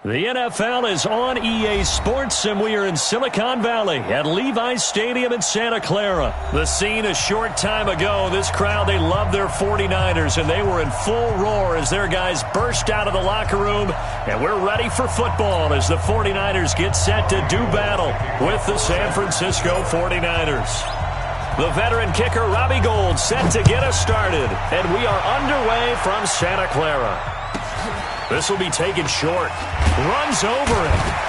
The NFL is on EA Sports, and we are in Silicon Valley at Levi's Stadium in Santa Clara. The scene a short time ago, this crowd, they love their 49ers, and they were in full roar as their guys burst out of the locker room, and we're ready for football as the 49ers get set to do battle with the San Francisco 49ers. The veteran kicker, Robbie Gould, set to get us started, and we are underway from Santa Clara. This will be taken short. Runs over it.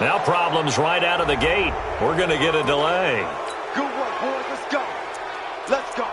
Now problems right out of the gate. We're going to get a delay. Good work, boys. Let's go. Let's go.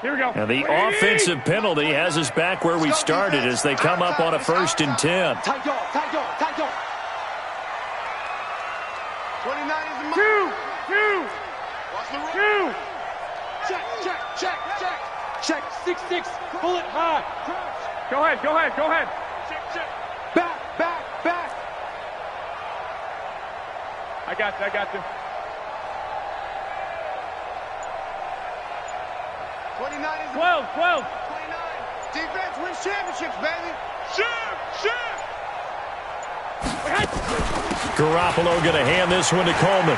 Here we go. And the offensive penalty has us back where we started as they come up on a 1st and 10. Tight yard, tight yard, tight yard. 29 is the mark. Two. Watch the roll. Two. Check. 6-6. Pull it high. Go ahead. Check. Back. I got you. 29 is 12. 29. Defense wins championships, baby. Shoot. Garoppolo going to hand this one to Coleman.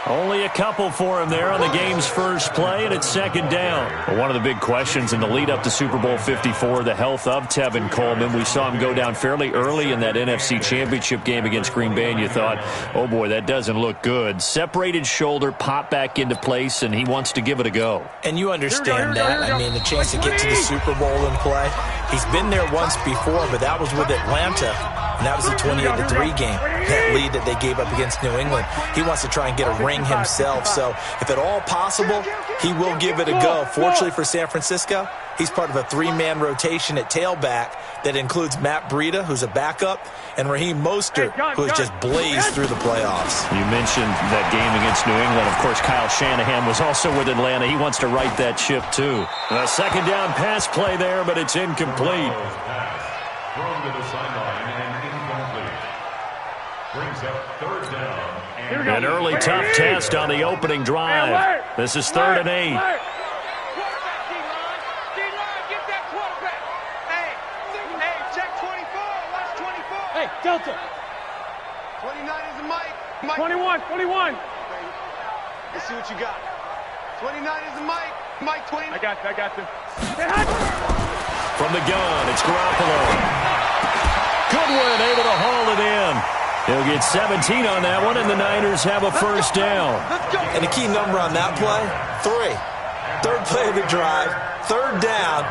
Only a couple for him there on the game's first play, and it's 2nd down. Well, one of the big questions in the lead up to Super Bowl 54, the health of Tevin Coleman. We saw him go down fairly early in that NFC Championship game against Green Bay, and you thought, oh boy, that doesn't look good. Separated shoulder, popped back into place, and he wants to give it a go. And you understand that. I mean, the chance to get to the Super Bowl and play. He's been there once before, but that was with Atlanta. And that was a 28-3 game, that lead that they gave up against New England. He wants to try and get a ring himself. So if at all possible, he will give it a go. Fortunately for San Francisco, he's part of a 3-man rotation at tailback that includes Matt Breida, who's a backup, and Raheem Mostert, who has just blazed through the playoffs. You mentioned that game against New England. Of course, Kyle Shanahan was also with Atlanta. He wants to right that ship, too. A 2nd down pass play there, but it's incomplete. Thrown to the sideline and incomplete. Brings up 3rd down. An early tough test on the opening drive. This is 3rd and 8. D-line, get that quarterback. Hey, check 24. Watch 24. Hey, Delta. 29 is the Mike. 21. Let's see what you got. 29 is the Mike. Mike 20. I got you. From the gun, it's Garoppolo. Goodwin able to haul it in. He'll get 17 on that one, and the Niners have a 1st down. And the key number on that play, 3. 3rd play of the drive, 3rd down,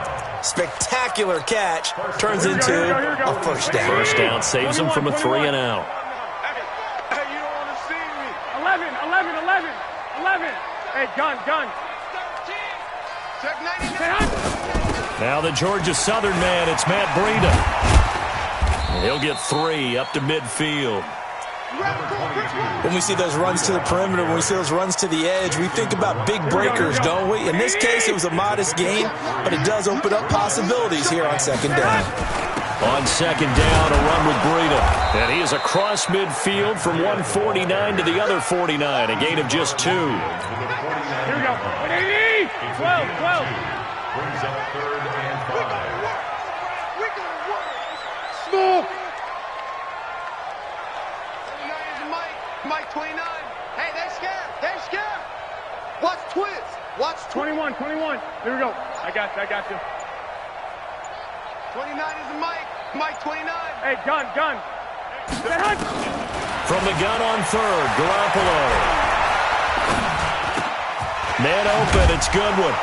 spectacular catch, turns into a 1st down. 1st down saves him from a 3 and out. Hey, you don't want to see me. 11. Hey, gun. Check 99. Now the Georgia Southern man, it's Matt Breida. He'll get 3 up to midfield. When we see those runs to the perimeter, when we see those runs to the edge, we think about big breakers, don't we? In this case, it was a modest gain, but it does open up possibilities here on second down. On second down, a run with Breida. And he is across midfield from 149 to the other 49, a gain of just 2. Here we go. 180. 12. Brings up third and 5. We're gonna work. Small. 29 is Mike 29. Hey, they're scared. Watch twist. 21. Here we go. I got you. 29 is Mike 29. Hey, gun. From the gun on third, Garoppolo. Man open, it's Goodwin.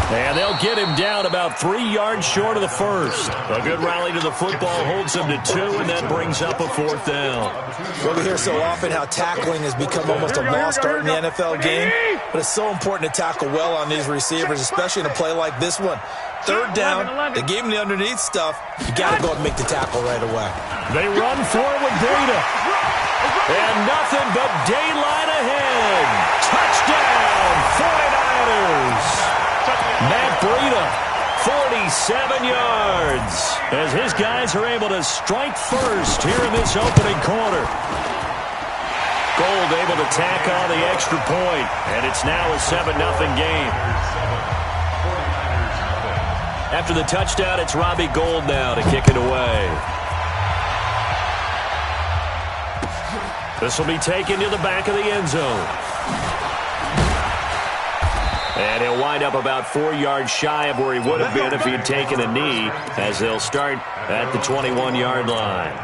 And they'll get him down about 3 yards short of the first. A good rally to the football holds him to 2, and that brings up a 4th down. Well, we hear so often how tackling has become almost a lost art in the NFL game, but it's so important to tackle well on these receivers, especially in a play like this one. Third down, they gave him the underneath stuff. You got to go and make the tackle right away. They run forward with Breida. And nothing but daylight ahead. Touchdown, 49ers. Matt Breida, 47 yards, as his guys are able to strike first here in this opening quarter. Gold able to tack on the extra point, and it's now a 7-0 game. After the touchdown, it's Robbie Gould now to kick it away. This will be taken to the back of the end zone. And he'll wind up about 4 yards shy of where he would have been if he had taken a knee, as they'll start at the 21-yard line.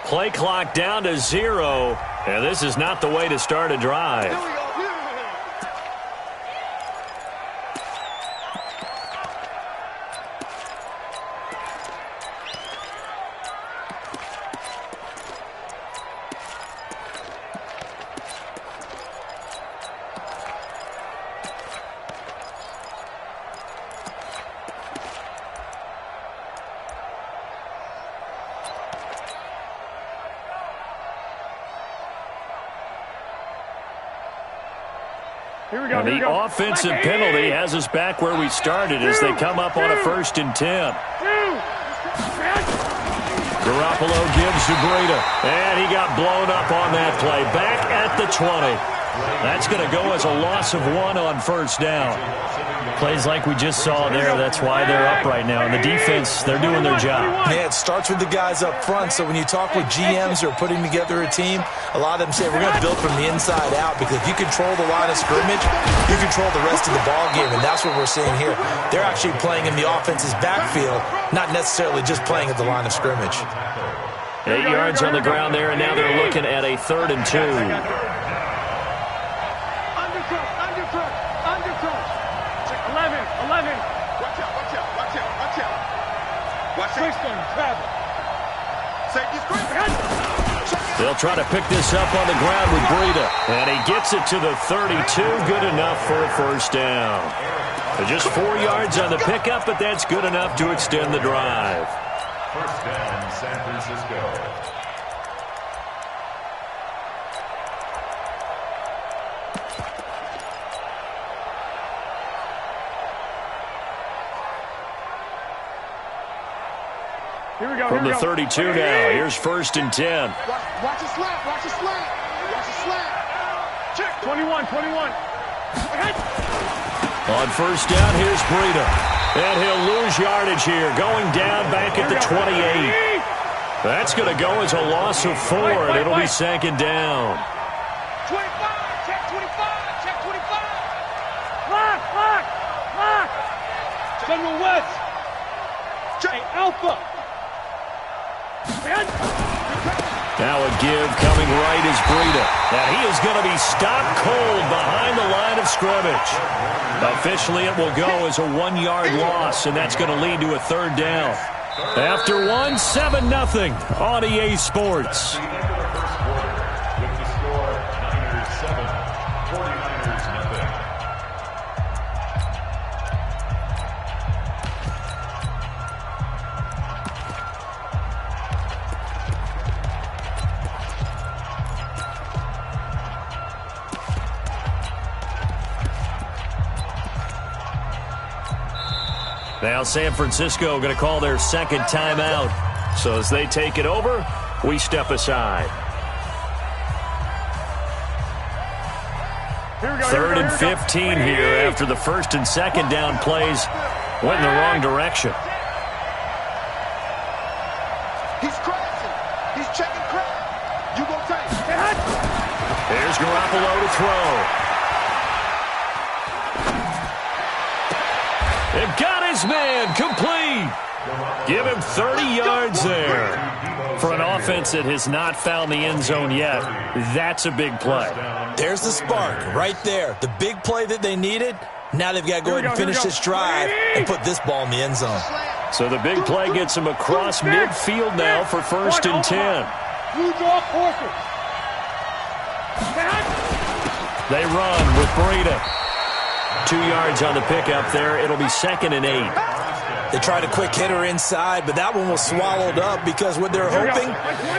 Play clock down to 0, and this is not the way to start a drive. And the offensive penalty has us back where we started as they come up on a 1st and 10. Garoppolo gives to Breida, and he got blown up on that play. Back at the 20. That's going to go as a loss of 1 on 1st down. Plays like we just saw there, that's why they're up right now. And the defense, they're doing their job. Yeah, it starts with the guys up front. So when you talk with GMs who are putting together a team, a lot of them say we're going to build from the inside out, because if you control the line of scrimmage, you control the rest of the ball game, and that's what we're seeing here. They're actually playing in the offense's backfield, not necessarily just playing at the line of scrimmage. 8 yards on the ground there, and now they're looking at a 3rd and 2. They'll try to pick this up on the ground with Breida. And he gets it to the 32. Good enough for a 1st down. Just 4 yards on the pickup, but that's good enough to extend the drive. 1st down, San Francisco. From the 32 now, here's 1st and 10. Watch it slant. Watch it slant. Check. 21. On 1st down, here's Breida. And he'll lose yardage here, going down back at the 28. That's going to go as a loss of 4, and it'll be second down. 25, check 25, check 25. Lock. General West. Hey, Alpha. Now a give coming right is Breida. And he is going to be stopped cold behind the line of scrimmage. Officially, it will go as a 1-yard loss, and that's going to lead to a third down. After 1, 7-0 on EA Sports. With the score, Niners 7, 49ers nothing. Now San Francisco going to call their second timeout. So as they take it over, we step aside. Third and 15 here after the first and second down plays went in the wrong direction. He's crashing. He's checking crash. You gonna take it. Here's Garoppolo to throw. It got his man complete. Give him 30 yards there. For an offense that has not found the end zone yet, that's a big play. There's the spark right there. The big play that they needed. Now they've got to go ahead and finish this drive and put this ball in the end zone. So the big play gets him across midfield now for first and 10. They run with Breida. 2 yards on the pickup there. It'll be second and 8. They tried a quick hitter inside, but that one was swallowed up because what they're hoping,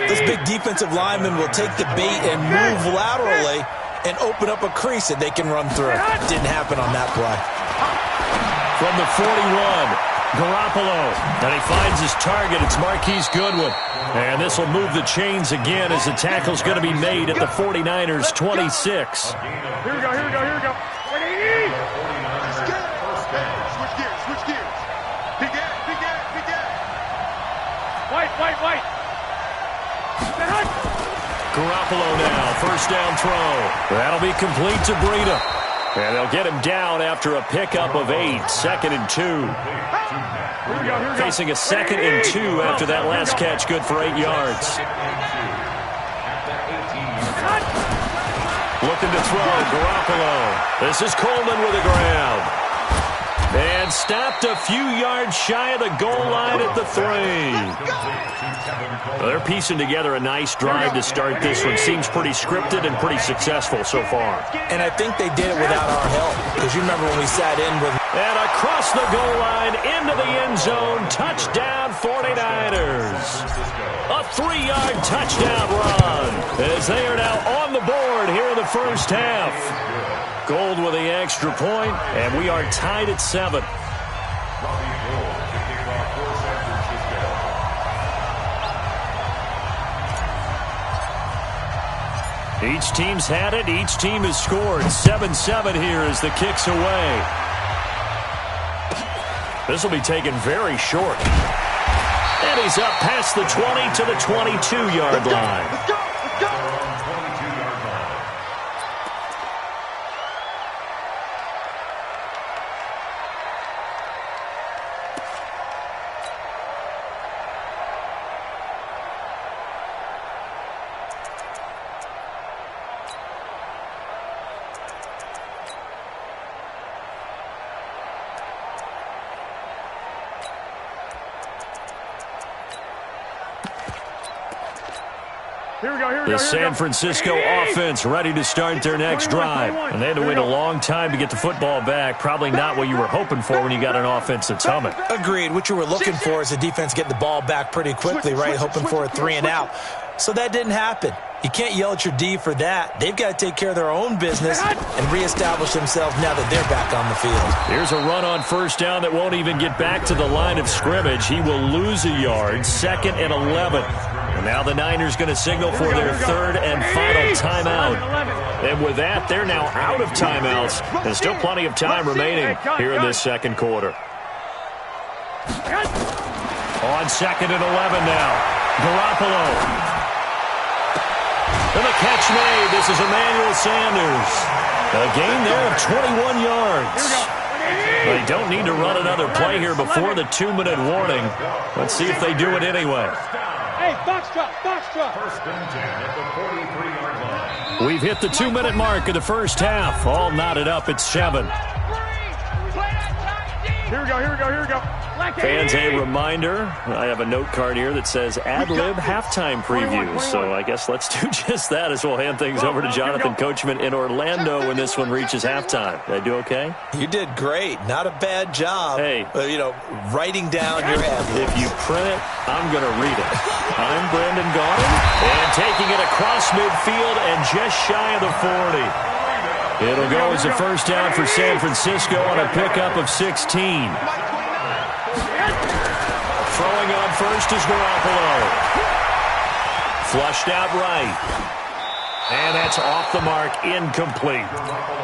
this big defensive lineman will take the bait and move laterally and open up a crease that they can run through. Didn't happen on that play. From the 41, Garoppolo. And he finds his target. It's Marquise Goodwin. And this will move the chains again as the tackle's going to be made at the 49ers' 26. Here we go. Switch gears. Big ass. White. Garoppolo now, first down throw. That'll be complete to Breida. And they'll get him down after a pickup of 8, second and 2. Here we go. Facing a second and 2 after that last catch, good for 8 yards. Looking to throw, Garoppolo. This is Coleman with the ground. And stopped a few yards shy of the goal line at the 3. They're piecing together a nice drive to start this one. Seems pretty scripted and pretty successful so far. And I think they did it without our help. Because you remember when we sat in with... And across the goal line, into the end zone, touchdown 49ers. A 3-yard touchdown run as they are now on the board here in the first half. Gold with the extra point, and we are tied at 7. Each team's had it. Each team has scored. 7-7 here as the kick's away. This will be taken very short. And he's up past the 20 to the 22-yard line. Let's go. The San Francisco offense ready to start their next drive. And they had to wait a long time to get the football back. Probably not what you were hoping for when you got an offense that's humming. Agreed. What you were looking for is the defense getting the ball back pretty quickly, right? Hoping for a 3 and out. So that didn't happen. You can't yell at your D for that. They've got to take care of their own business and reestablish themselves now that they're back on the field. Here's a run on first down that won't even get back to the line of scrimmage. He will lose a yard, second and 11. And now the Niners going to signal for their third and final timeout. And with that, they're now out of timeouts. There's still plenty of time remaining here in this second quarter. On 2nd and 11 now. Garoppolo. And the catch made. This is Emmanuel Sanders. A gain there of 21 yards. They don't need to run another play here before the 2-minute warning. Let's see if they do it anyway. Hey, box drop, box drop. First and 10 at the 43-yard line. We've hit the 2-minute mark of the first half. All knotted up at 7. Here we go, here we go, here we go. Fans, a reminder, I have a note card here that says ad-lib halftime preview. So I guess let's do just that as we'll hand things over to Jonathan Coachman in Orlando when this one reaches halftime. Did I do okay? You did great. Not a bad job. Hey. Writing down your ad-libs. If you print it, I'm going to read it. I'm Brandon Gaudin, and taking it across midfield and just shy of the 40. It'll go as a first down for San Francisco on a pickup of 16. Throwing on first is Garoppolo. Flushed out right. And that's off the mark, incomplete.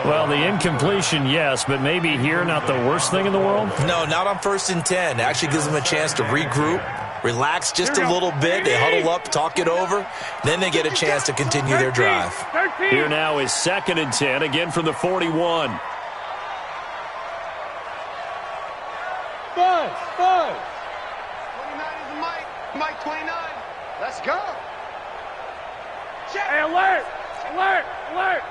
Well, the incompletion, yes, but maybe here not the worst thing in the world? No, not on 1st and 10. It actually gives them a chance to regroup, relax just a little bit. They huddle up, talk it over. Then they get a chance to continue their drive. Here now is 2nd and 10, again from the 41. Buzz, buzz. 29 is Mike. Mike 29. Let's go. Hey, alert, alert, alert.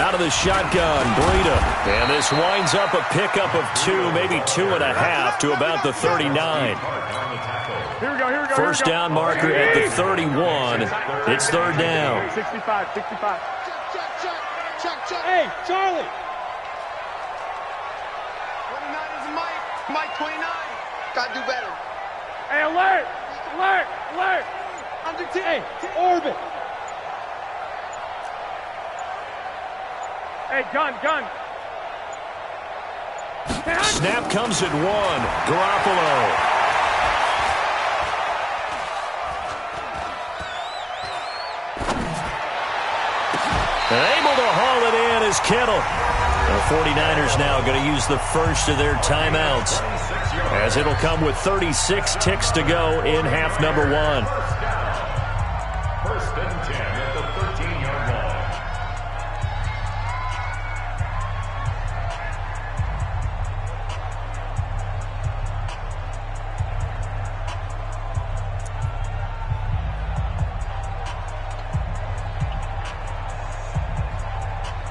Out of the shotgun, Breida. And this winds up a pickup of 2, maybe 2.5 to about the 39. Here we go, here we go. First down marker at the 31. It's 3rd down. 65, 65. Check. Hey, Charlie. 29 is Mike. Mike 29. Gotta do better. Hey, alert, alert, alert. Under 10. Hey, orbit. Hey, gun. Snap comes at 1. Garoppolo. And able to haul it in is Kittle. The 49ers now going to use the first of their timeouts, as it'll come with 36 ticks to go in half number 1. First and 10 at the 13-yard line.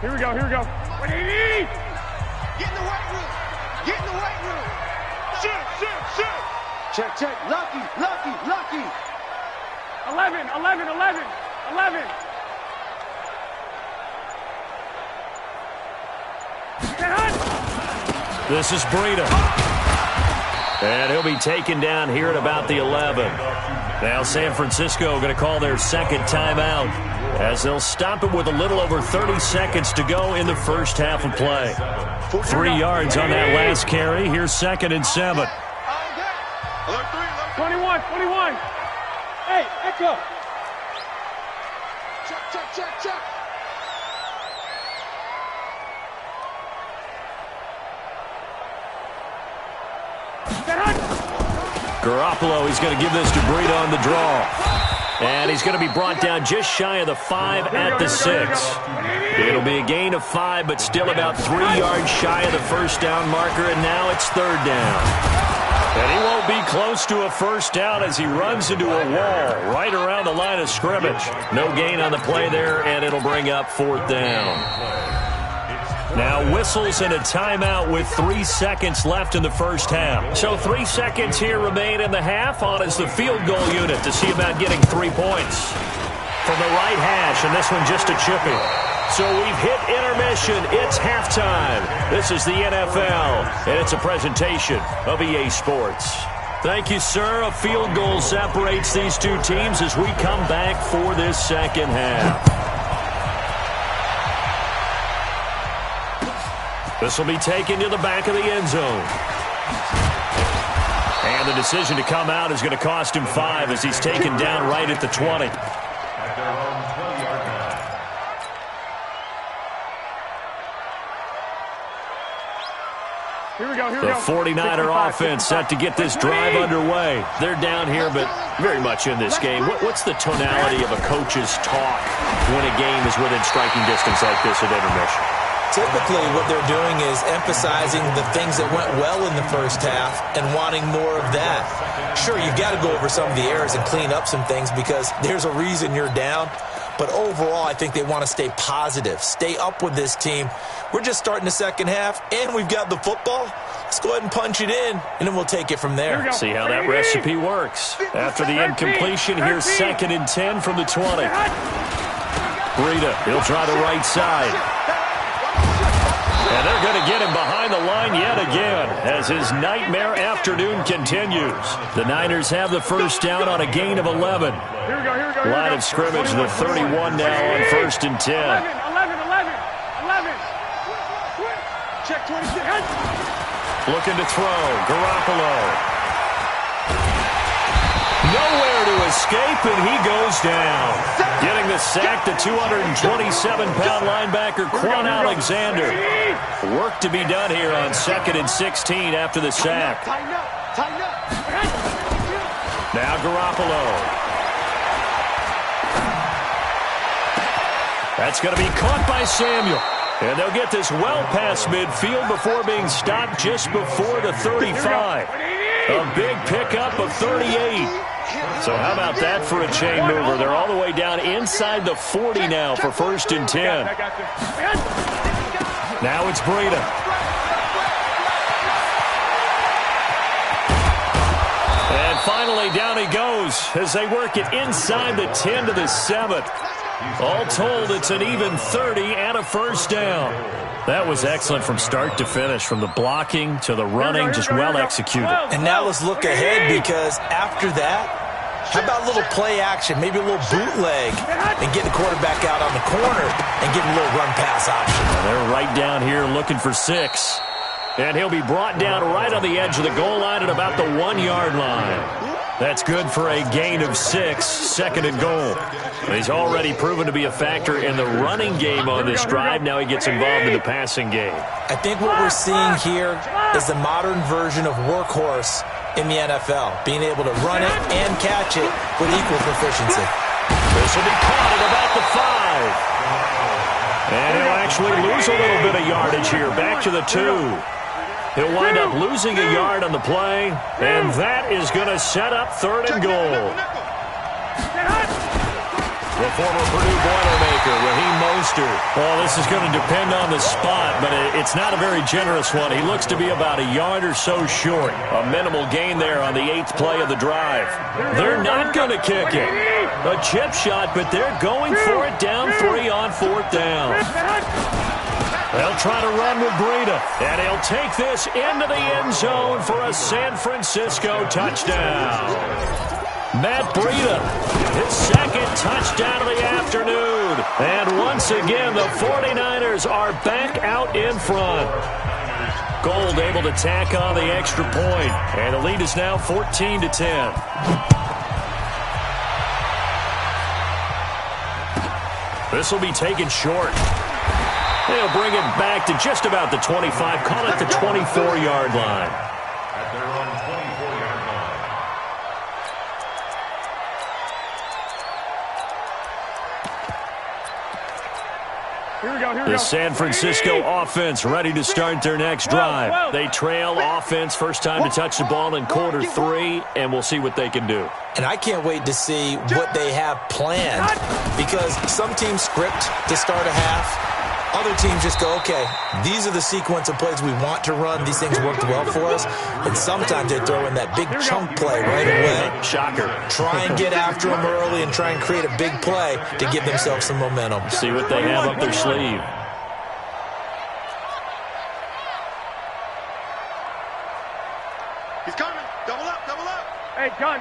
Here we go. What do you need? Get in the weight room. Get in the weight room. Shoot. Check. Lucky. 11. This is Breida. And he'll be taken down here at about the 11. Now San Francisco going to call their second timeout, as they'll stop it with a little over 30 seconds to go in the first half of play. 3 yards on that last carry. Here's 2nd and 7. 21. Hey, Echo. Check. Garoppolo, he's going to give this to Breida on the draw. And he's going to be brought down just shy of the 5 at the 6. It'll be a gain of 5, but still about 3 yards shy of the first down marker, and now it's 3rd down. And he won't be close to a first down as he runs into a wall right around the line of scrimmage. No gain on the play there, and it'll bring up 4th down. Now whistles and a timeout with 3 seconds left in the first half. So 3 seconds here remain in the half. On is the field goal unit to see about getting 3 points. From the right hash, and this one just a chippy. So we've hit intermission. It's halftime. This is the NFL, and it's a presentation of EA Sports. Thank you, sir. A field goal separates these two teams as we come back for this second half. This will be taken to the back of the end zone. And the decision to come out is going to cost him 5 as he's taken down right at the 20. At their own 20-yard line. The 49er offense set to get this drive underway. They're down here, but very much in this game. What's the tonality of a coach's talk when a game is within striking distance like this at intermission? Typically, what they're doing is emphasizing the things that went well in the first half and wanting more of that. Sure, you've got to go over some of the errors and clean up some things because there's a reason you're down. But overall, I think they want to stay positive, stay up with this team. We're just starting the second half, and we've got the football. Let's go ahead and punch it in, and then we'll take it from there. See how that recipe works. After the incompletion, here's 2nd and 10 from the 20. Breida, he'll try the right side. And they're going to get him behind the line yet again as his nightmare afternoon continues. The Niners have the first down on a gain of 11. Line of scrimmage, the 31 now on 1st and 10. 11. Check 26. Looking to throw. Garoppolo. Nowhere to escape, and he goes down. Getting the sack, the 227-pound linebacker, Quan Alexander. Work to be done here on 2nd and 16 after the sack. Tighten up. Now Garoppolo. That's going to be caught by Samuel. And they'll get this well past midfield before being stopped just before the 35. A big pickup of 38. So how about that for a chain mover? They're all the way down inside the 40 now for 1st and 10. Now it's Breida. And finally down he goes as they work it inside the 10 to the 7. All told, it's an even 30 and a first down. That was excellent from start to finish, from the blocking to the running, just well executed. And now let's look ahead because after that, how about a little play action, maybe a little bootleg, and get the quarterback out on the corner and give him a little run pass option. They're right down here looking for 6. And he'll be brought down right on the edge of the goal line at about the 1-yard line. That's good for a gain of 6, 2nd and goal. He's already proven to be a factor in the running game on this drive. Now he gets involved in the passing game. I think what we're seeing here is the modern version of workhorse in the NFL, being able to run it and catch it with equal proficiency. This will be caught at about the 5. And he'll actually lose a little bit of yardage here, back to the 2. He'll wind up losing a yard on the play, and that is going to set up 3rd and goal. The former Purdue Boilermaker, Raheem Mostert. Well, this is going to depend on the spot, but it's not a very generous one. He looks to be about a yard or so short. A minimal gain there on the 8th play of the drive. They're not going to kick it. A chip shot, but they're going for it down 3 on 4th down. They'll try to run with Breida, and he'll take this into the end zone for a San Francisco touchdown. Matt Breida, his 2nd touchdown of the afternoon. And once again, the 49ers are back out in front. Gold able to tack on the extra point, and the lead is now 14-10. This will be taken short. They'll bring it back to just about the 25, call it the 24-yard line. At their own 24-yard line. Here we go. The San Francisco offense ready to start their next drive. They trail offense, first time to touch the ball in quarter 3, and we'll see what they can do. And I can't wait to see what they have planned because some teams script to start a half. Other teams just go, okay, these are the sequence of plays we want to run. These things worked well for us. And sometimes they throw in that big chunk play right away. Shocker. Try and get after them early and try and create a big play to give themselves some momentum. See what they have up their sleeve. He's coming. Double up. Hey, gun.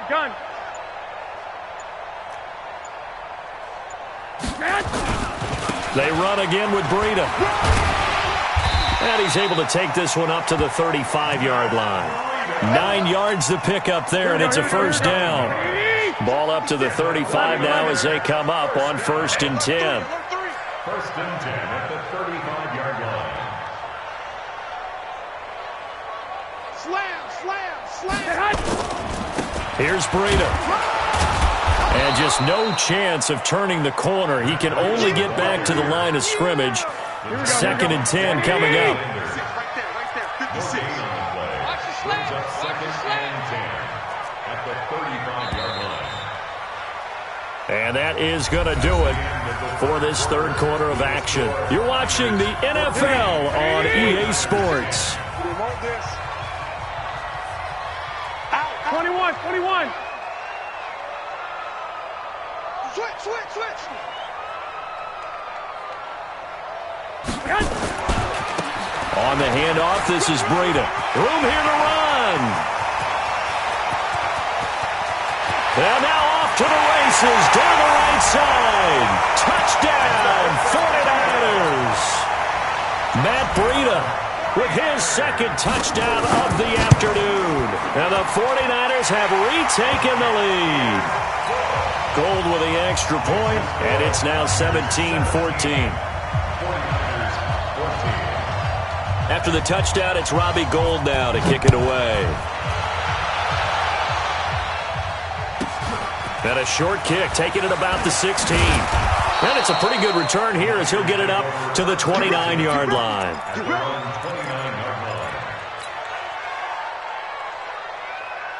They run again with Breida. And he's able to take this one up to the 35-yard line. 9 yards to pick up there, and it's a first down. Ball up to the 35 now as they come up on 1st and 10. 1st and 10 at the 35-yard line. slam. Here's Breida. And just no chance of turning the corner. He can only get back to the line of scrimmage. 2nd and 10 coming up. Right there, 56. Watch the slam. Watch the slam. At the 35-yard line. And that is going to do it for this third quarter of action. You're watching the NFL on EA Sports. 21. Switch. On the handoff, this is Breida. Room here to run. And now off to the races down the right side. Touchdown, 49ers. Matt Breida with his 2nd touchdown of the afternoon. And the 49ers have retaken the lead. Gold with the extra point, and it's now 17-14. After the touchdown, it's Robbie Gould now to kick it away. And a short kick, taking it about the 16. And it's a pretty good return here as he'll get it up to the 29-yard line.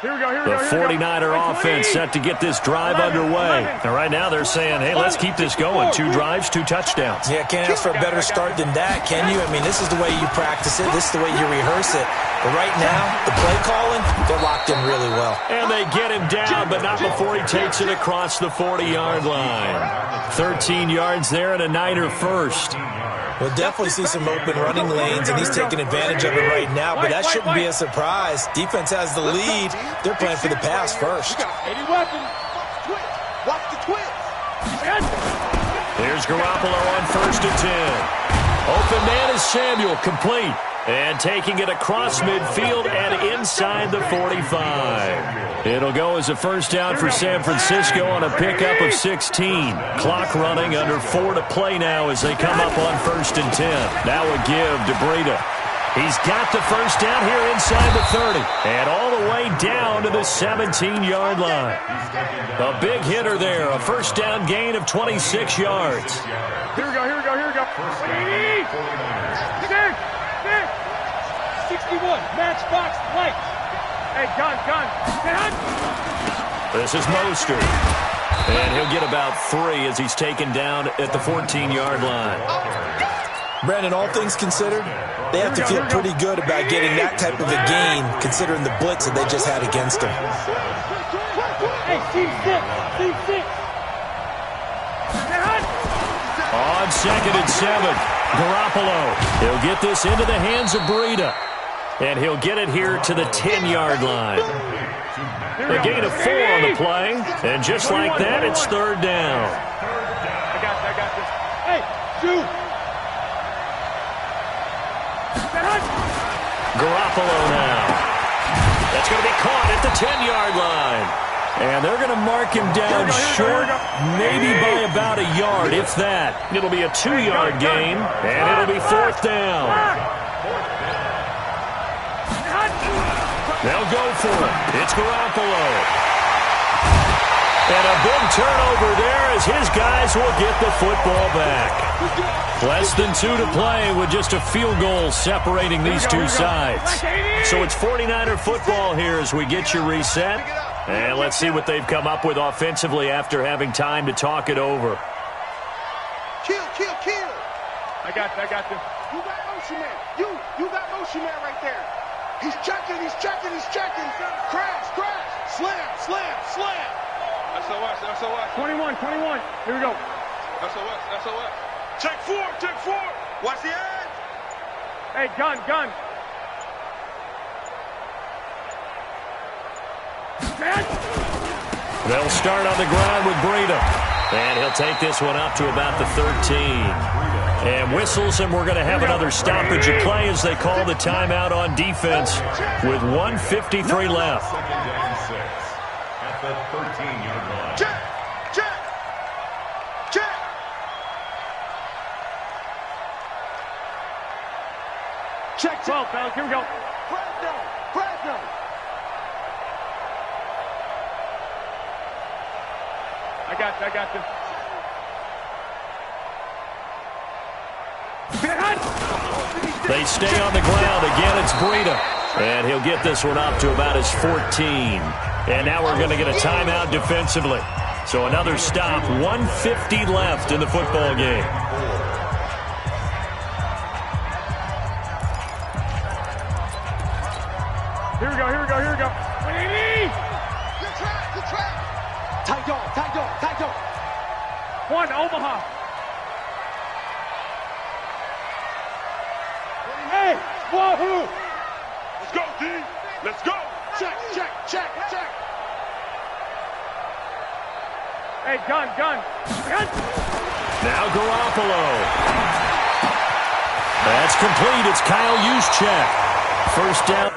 The 49er offense set to get this drive underway. And right now they're saying, hey, let's keep this going. 2 drives, 2 touchdowns. Yeah, can't ask for a better start than that, can you? I mean, this is the way you practice it. This is the way you rehearse it. But right now, the play calling, they're locked in really well. And they get him down, but not before he takes it across the 40-yard line. 13 yards there and a Niner first. We'll definitely see some open running lanes, and he's taking advantage of it right now, but that shouldn't be a surprise. Defense has the lead. They're playing for the pass first. Watch the twist. Here's Garoppolo on 1st and 10. Open man is Samuel, complete. And taking it across midfield and inside the 45. It'll go as a first down for San Francisco on a pickup of 16. Clock running, under 4 to play now as they come up on 1st and 10. Now a give to Breida. He's got the first down here inside the 30. And all the way down to the 17-yard line. A big hitter there, a first down gain of 26 yards. Here we go. 61, matchbox light. Hey, gun. This is Mostert. And he'll get about 3 as he's taken down at the 14-yard line. Brandon, all things considered, they have to feel pretty good about getting that type of a gain, considering the blitz that they just had against them. Hey, C6. On 2nd and 7, Garoppolo. He'll get this into the hands of Breida. And he'll get it here to the 10-yard line. A gain of 4 on the play. And just like that, it's 3rd down. I got this. Hey, shoot. Garoppolo now. That's going to be caught at the 10-yard line. And they're going to mark him down short, maybe by about a yard, if that. It'll be a 2-yard gain, and it'll be 4th down. They'll go for it. It's Garoppolo. And a big turnover there as his guys will get the football back. Less than 2 to play with just a field goal separating these two sides. So it's 49er football here as we get you reset. And let's see what they've come up with offensively after having time to talk it over. Kill. I got this. You got motion man. You got motion man right there. He's checking. Crash. Slam. SOS. 21. Here we go. SOS. Check 4. Watch the edge. Hey, gun. They'll start on the ground with Breida. And he'll take this one up to about the 13. And whistles, and we're going to have another stoppage of play as they call the timeout on defense with 1:53 left. Second down 6 at the 13-yard line. Check. Check 12, fellas. Here we go. Fresno. got this. They stay on the ground. Again, it's Breida. And he'll get this one up to about his 14. And now we're going to get a timeout defensively. So another stop, 1:50 left in the football game. Here we go. Good track. Tight dog. One, Omaha. Hey, wahoo! Let's go, D. Let's go. Check. Hey, gun. Now Garoppolo. That's complete. It's Kyle Juszczyk. First down.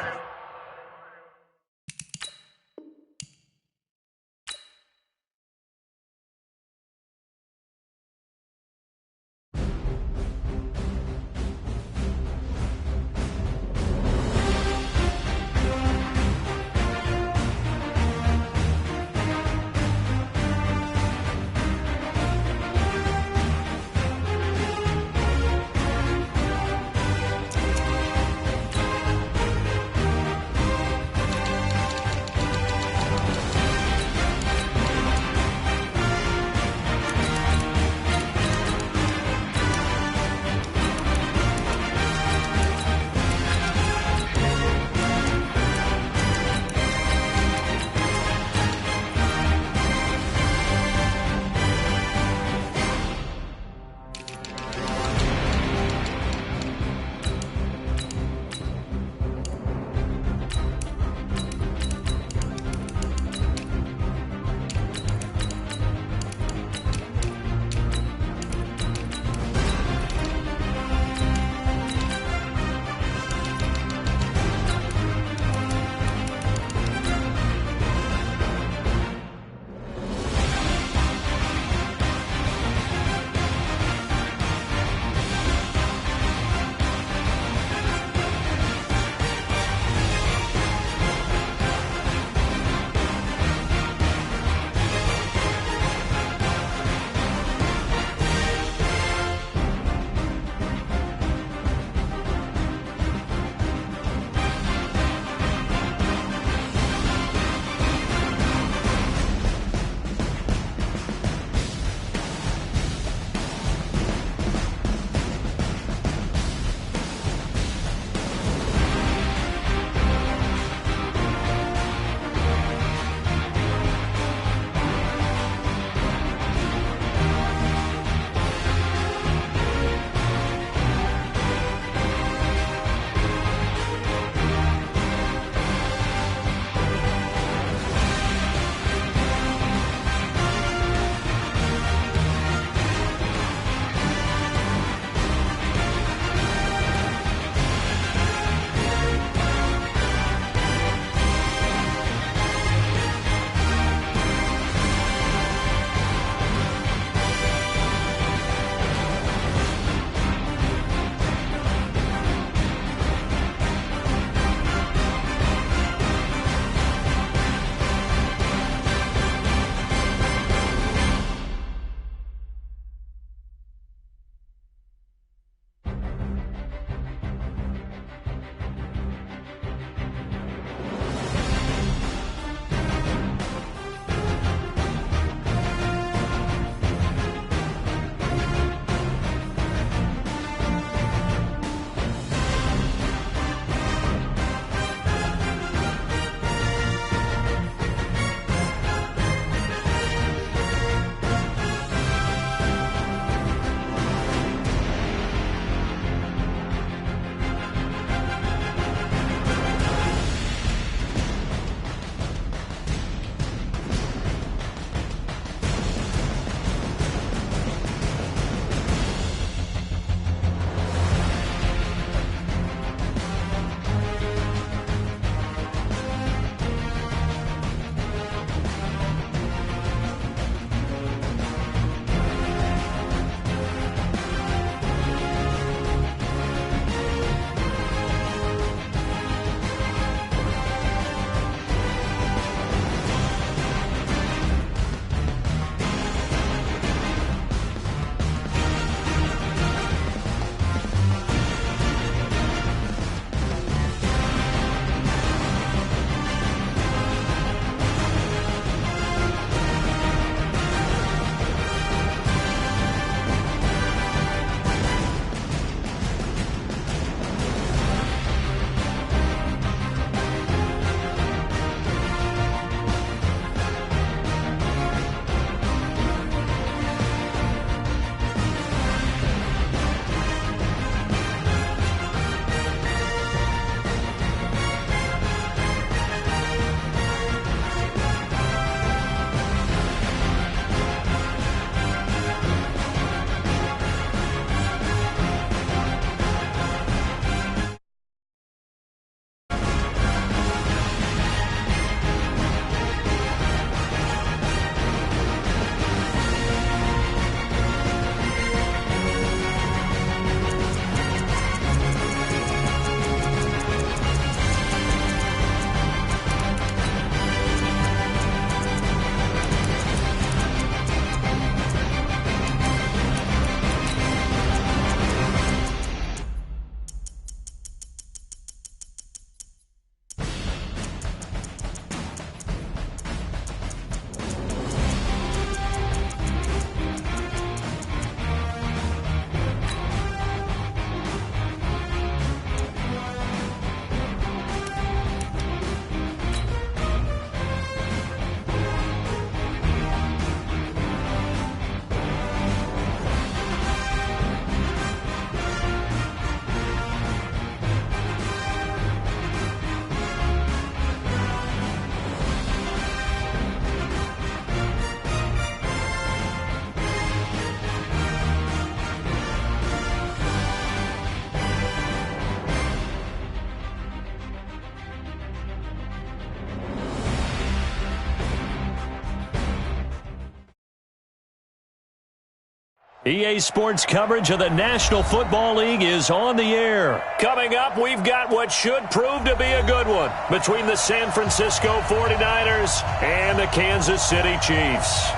EA Sports coverage of the National Football League is on the air. Coming up, we've got what should prove to be a good one between the San Francisco 49ers and the Kansas City Chiefs.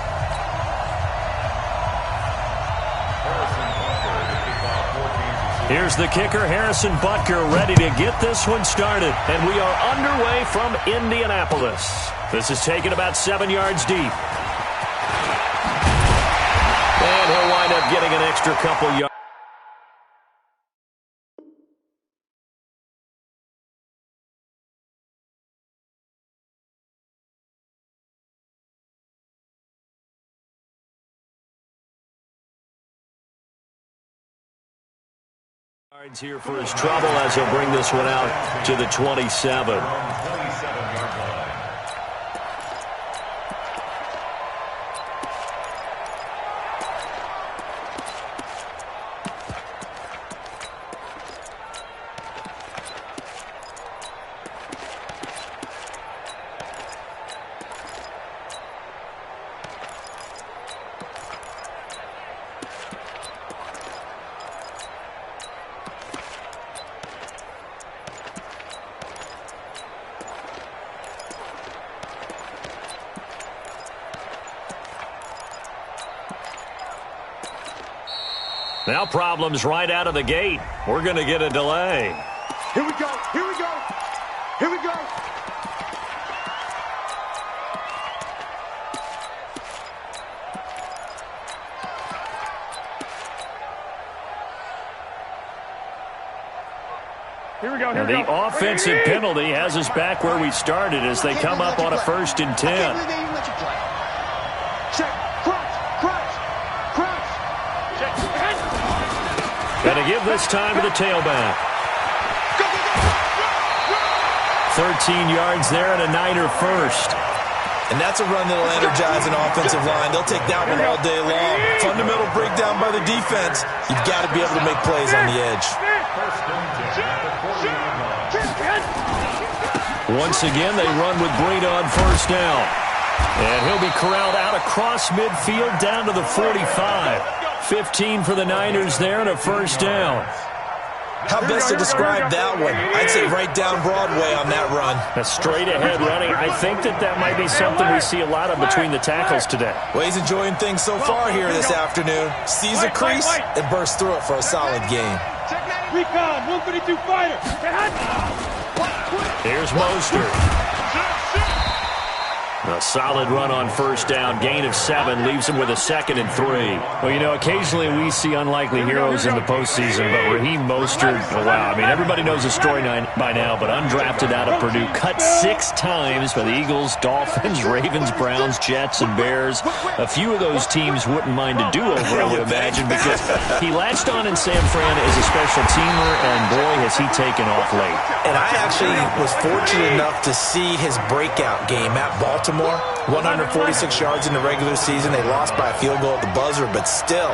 Here's the kicker, Harrison Butker, ready to get this one started. And we are underway from Indianapolis. This is taken about 7 yards deep. And he'll wind up getting an extra couple yards. Here for his trouble as he'll bring this one out to the 27. Now problems right out of the gate. We're going to get a delay. Here we go. Here we go. Here we go. Here we go. And the offensive penalty has us back where we started as they come up on a 1st and 10. Going to give this time to the tailback. 13 yards there and a Niner first. And that's a run that'll energize an offensive line. They'll take that one all day long. Fundamental breakdown by the defense. You've got to be able to make plays on the edge. Once again, they run with Breida on 1st down. And he'll be corralled out across midfield down to the 45. 15 for the Niners there and a 1st down. How best to describe that one? I'd say right down Broadway on that run. A straight-ahead running. I think that might be something we see a lot of between the tackles today. Well, he's enjoying things so far here this afternoon. Sees a crease and bursts through it for a solid game. Recon, 152 fighter. Here's Mostert. A solid run on 1st down. Gain of 7 leaves him with a 2nd and 3. Well, you know, occasionally we see unlikely heroes in the postseason, but Raheem Mostert, oh, wow. I mean, everybody knows the story by now, but undrafted out of Purdue, cut 6 times by the Eagles, Dolphins, Ravens, Browns, Jets, and Bears. A few of those teams wouldn't mind a do-over, I would imagine, because he latched on in San Fran as a special teamer, and boy, has he taken off late. And I actually was fortunate enough to see his breakout game at Baltimore. 146 yards in the regular season. They lost by a field goal at the buzzer, but still,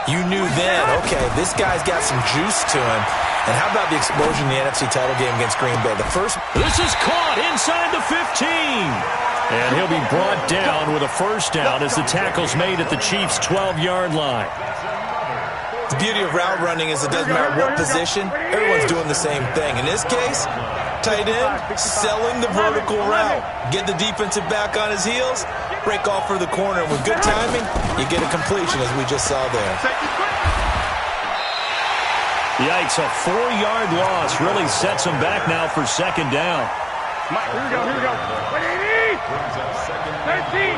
you knew then, okay, this guy's got some juice to him. And how about the explosion in the NFC title game against Green Bay? This is caught inside the 15. And he'll be brought down with a 1st down as the tackle's made at the Chiefs' 12-yard line. The beauty of route running is it doesn't matter what position, everyone's doing the same thing. In this case, tight end, selling the vertical route. Get the defensive back on his heels, break off for the corner. And with good timing, you get a completion as we just saw there. Yikes, a 4-yard loss really sets him back now for 2nd down. Here we go, here we go. 13,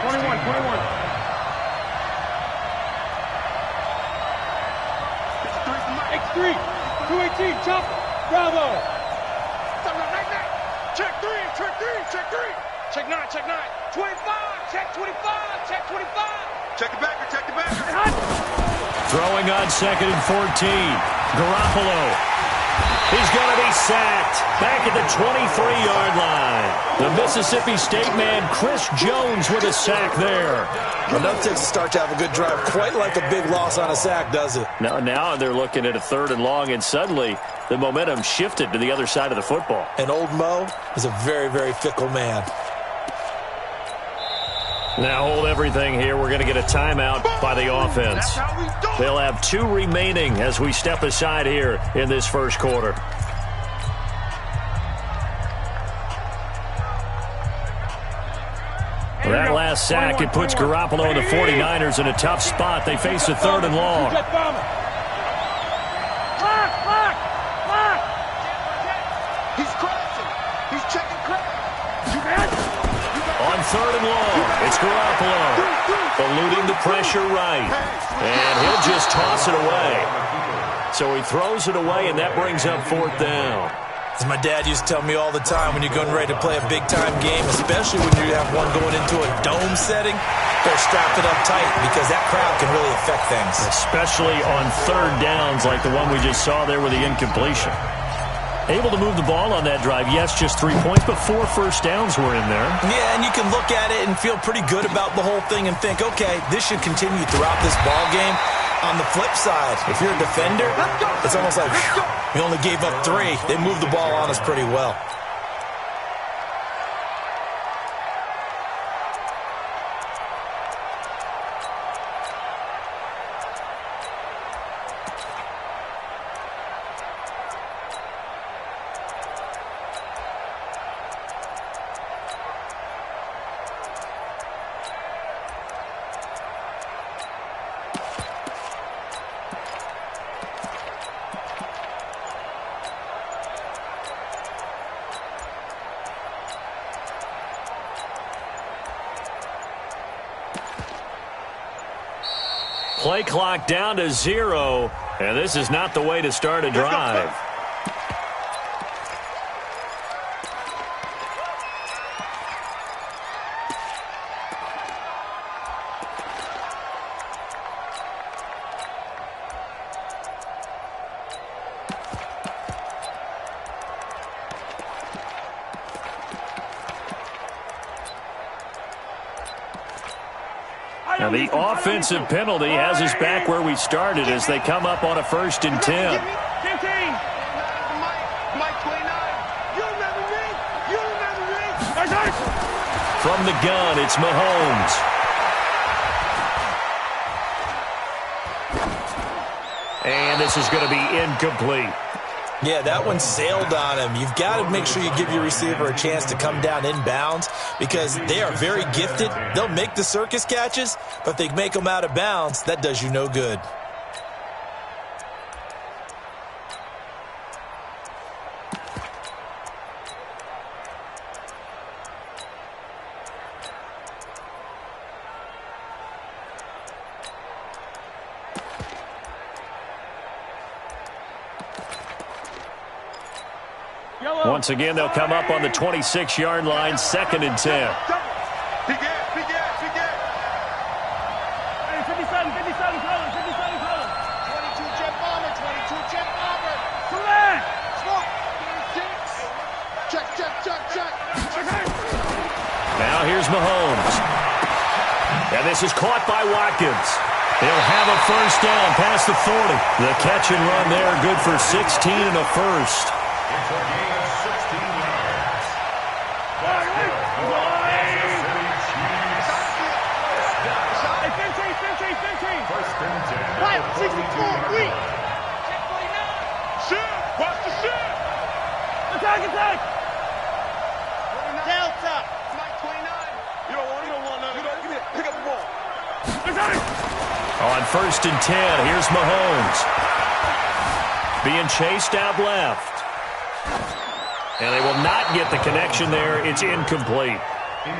21. X3, 218, chop, bravo. Check 3, check 3, check 3. Check 9, check 9. 25, check 25, check 25. Check the backer, check the backer. Throwing on 2nd and 14. Garoppolo. He's going to be sacked back at the 23-yard line. The Mississippi State man, Chris Jones, with a sack there. Enough takes to start to have a good drive. Quite like a big loss on a sack, does it? Now they're looking at a 3rd and long, and suddenly the momentum shifted to the other side of the football. And old Mo is a very, very fickle man. Now hold everything here. We're going to get a timeout by the offense. They'll have 2 remaining as we step aside here in this first quarter. That last sack, it puts Garoppolo and the 49ers in a tough spot. They face a 3rd and long. He's crossing. He's checking crack. On 3rd and long, it's Garoppolo. Eluding the pressure right. And he'll just toss it away. So he throws it away, and that brings up 4th down. As my dad used to tell me all the time, when you're getting ready to play a big-time game, especially when you have one going into a dome setting, better strap it up tight because that crowd can really affect things. Especially on 3rd downs like the one we just saw there with the incompletion. Able to move the ball on that drive. Yes, just 3 points, but 4 first downs were in there. Yeah, and you can look at it and feel pretty good about the whole thing and think, okay, this should continue throughout this ball game. On the flip side, if you're a defender, it's almost like, whew, we only gave up 3. They moved the ball on us pretty well. Play clock down to 0, and this is not the way to start a drive. Now the offensive penalty has us back where we started as they come up on a 1st and 10. From the gun, it's Mahomes. And this is going to be incomplete. Yeah, that one sailed on him. You've got to make sure you give your receiver a chance to come down inbounds because they are very gifted. They'll make the circus catches, but if they make them out of bounds, that does you no good. Once again, they'll come up on the 26-yard line, 2nd and 10. Big ass, big ass, big ass. Hey, 57, color. 22 jet bomber, 22 jet bomber. Select. Smoke. 6. Check. Now here's Mahomes. And this is caught by Watkins. They'll have a 1st down past the 40. The catch and run there, good for 16 and a 1st. It's a gain of 16 yards. First and 10. 64, wait. Shit, watch the shit. Attack. Delta. Mike 29. You don't want nothing. Give me it. Pick up the ball. On 1st and 10, here's Mahomes. Being chased out left. And they will not get the connection there. It's incomplete.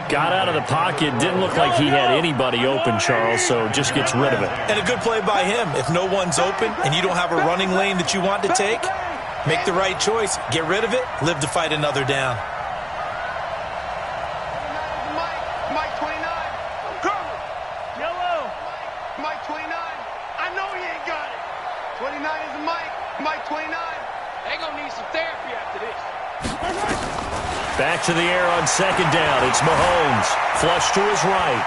Got out of the pocket. Didn't look like he had anybody open, Charles, so just gets rid of it. And a good play by him. If no one's open and you don't have a running lane that you want to take, make the right choice. Get rid of it. Live to fight another down. Mike 29. Yellow. Mike 29. I know he ain't got it. 29 is Mike 29. They gonna need some therapy after this. Back to the air on 2nd down. It's Mahomes. Flush to his right.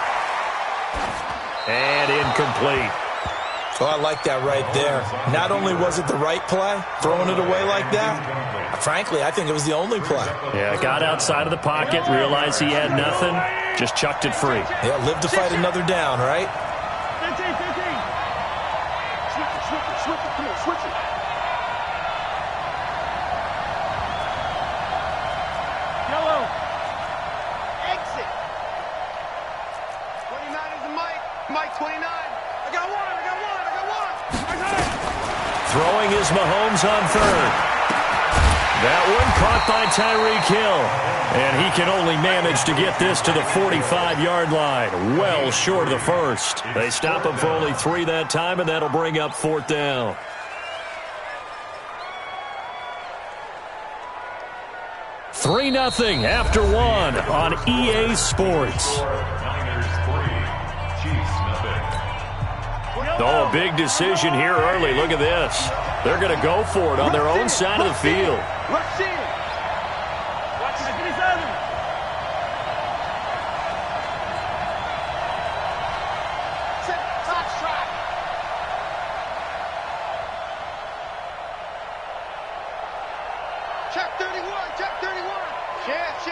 And incomplete. Oh, I like that right there. Not only was it the right play, throwing it away like that, I frankly, I think it was the only play. Yeah, got outside of the pocket, realized he had nothing, just chucked it free. Yeah, live to fight another down, right? 15, 15. Switch it. Come on, switch it. Yellow. Exit. 29 is the Mike. Mike 29. I got one. Throwing is Mahomes on third. That one caught by Tyreek Hill. And he can only manage to get this to the 45-yard line. Well short of the first. They stop him for only 3 that time, and that'll bring up 4th down. $3-0 after 1 on EA Sports. Oh, big decision here early. Look at this. They're going to go for it on their own side of the field. Rush in. Watch it. Set. Top shot. Check 31. Check 31. Chance.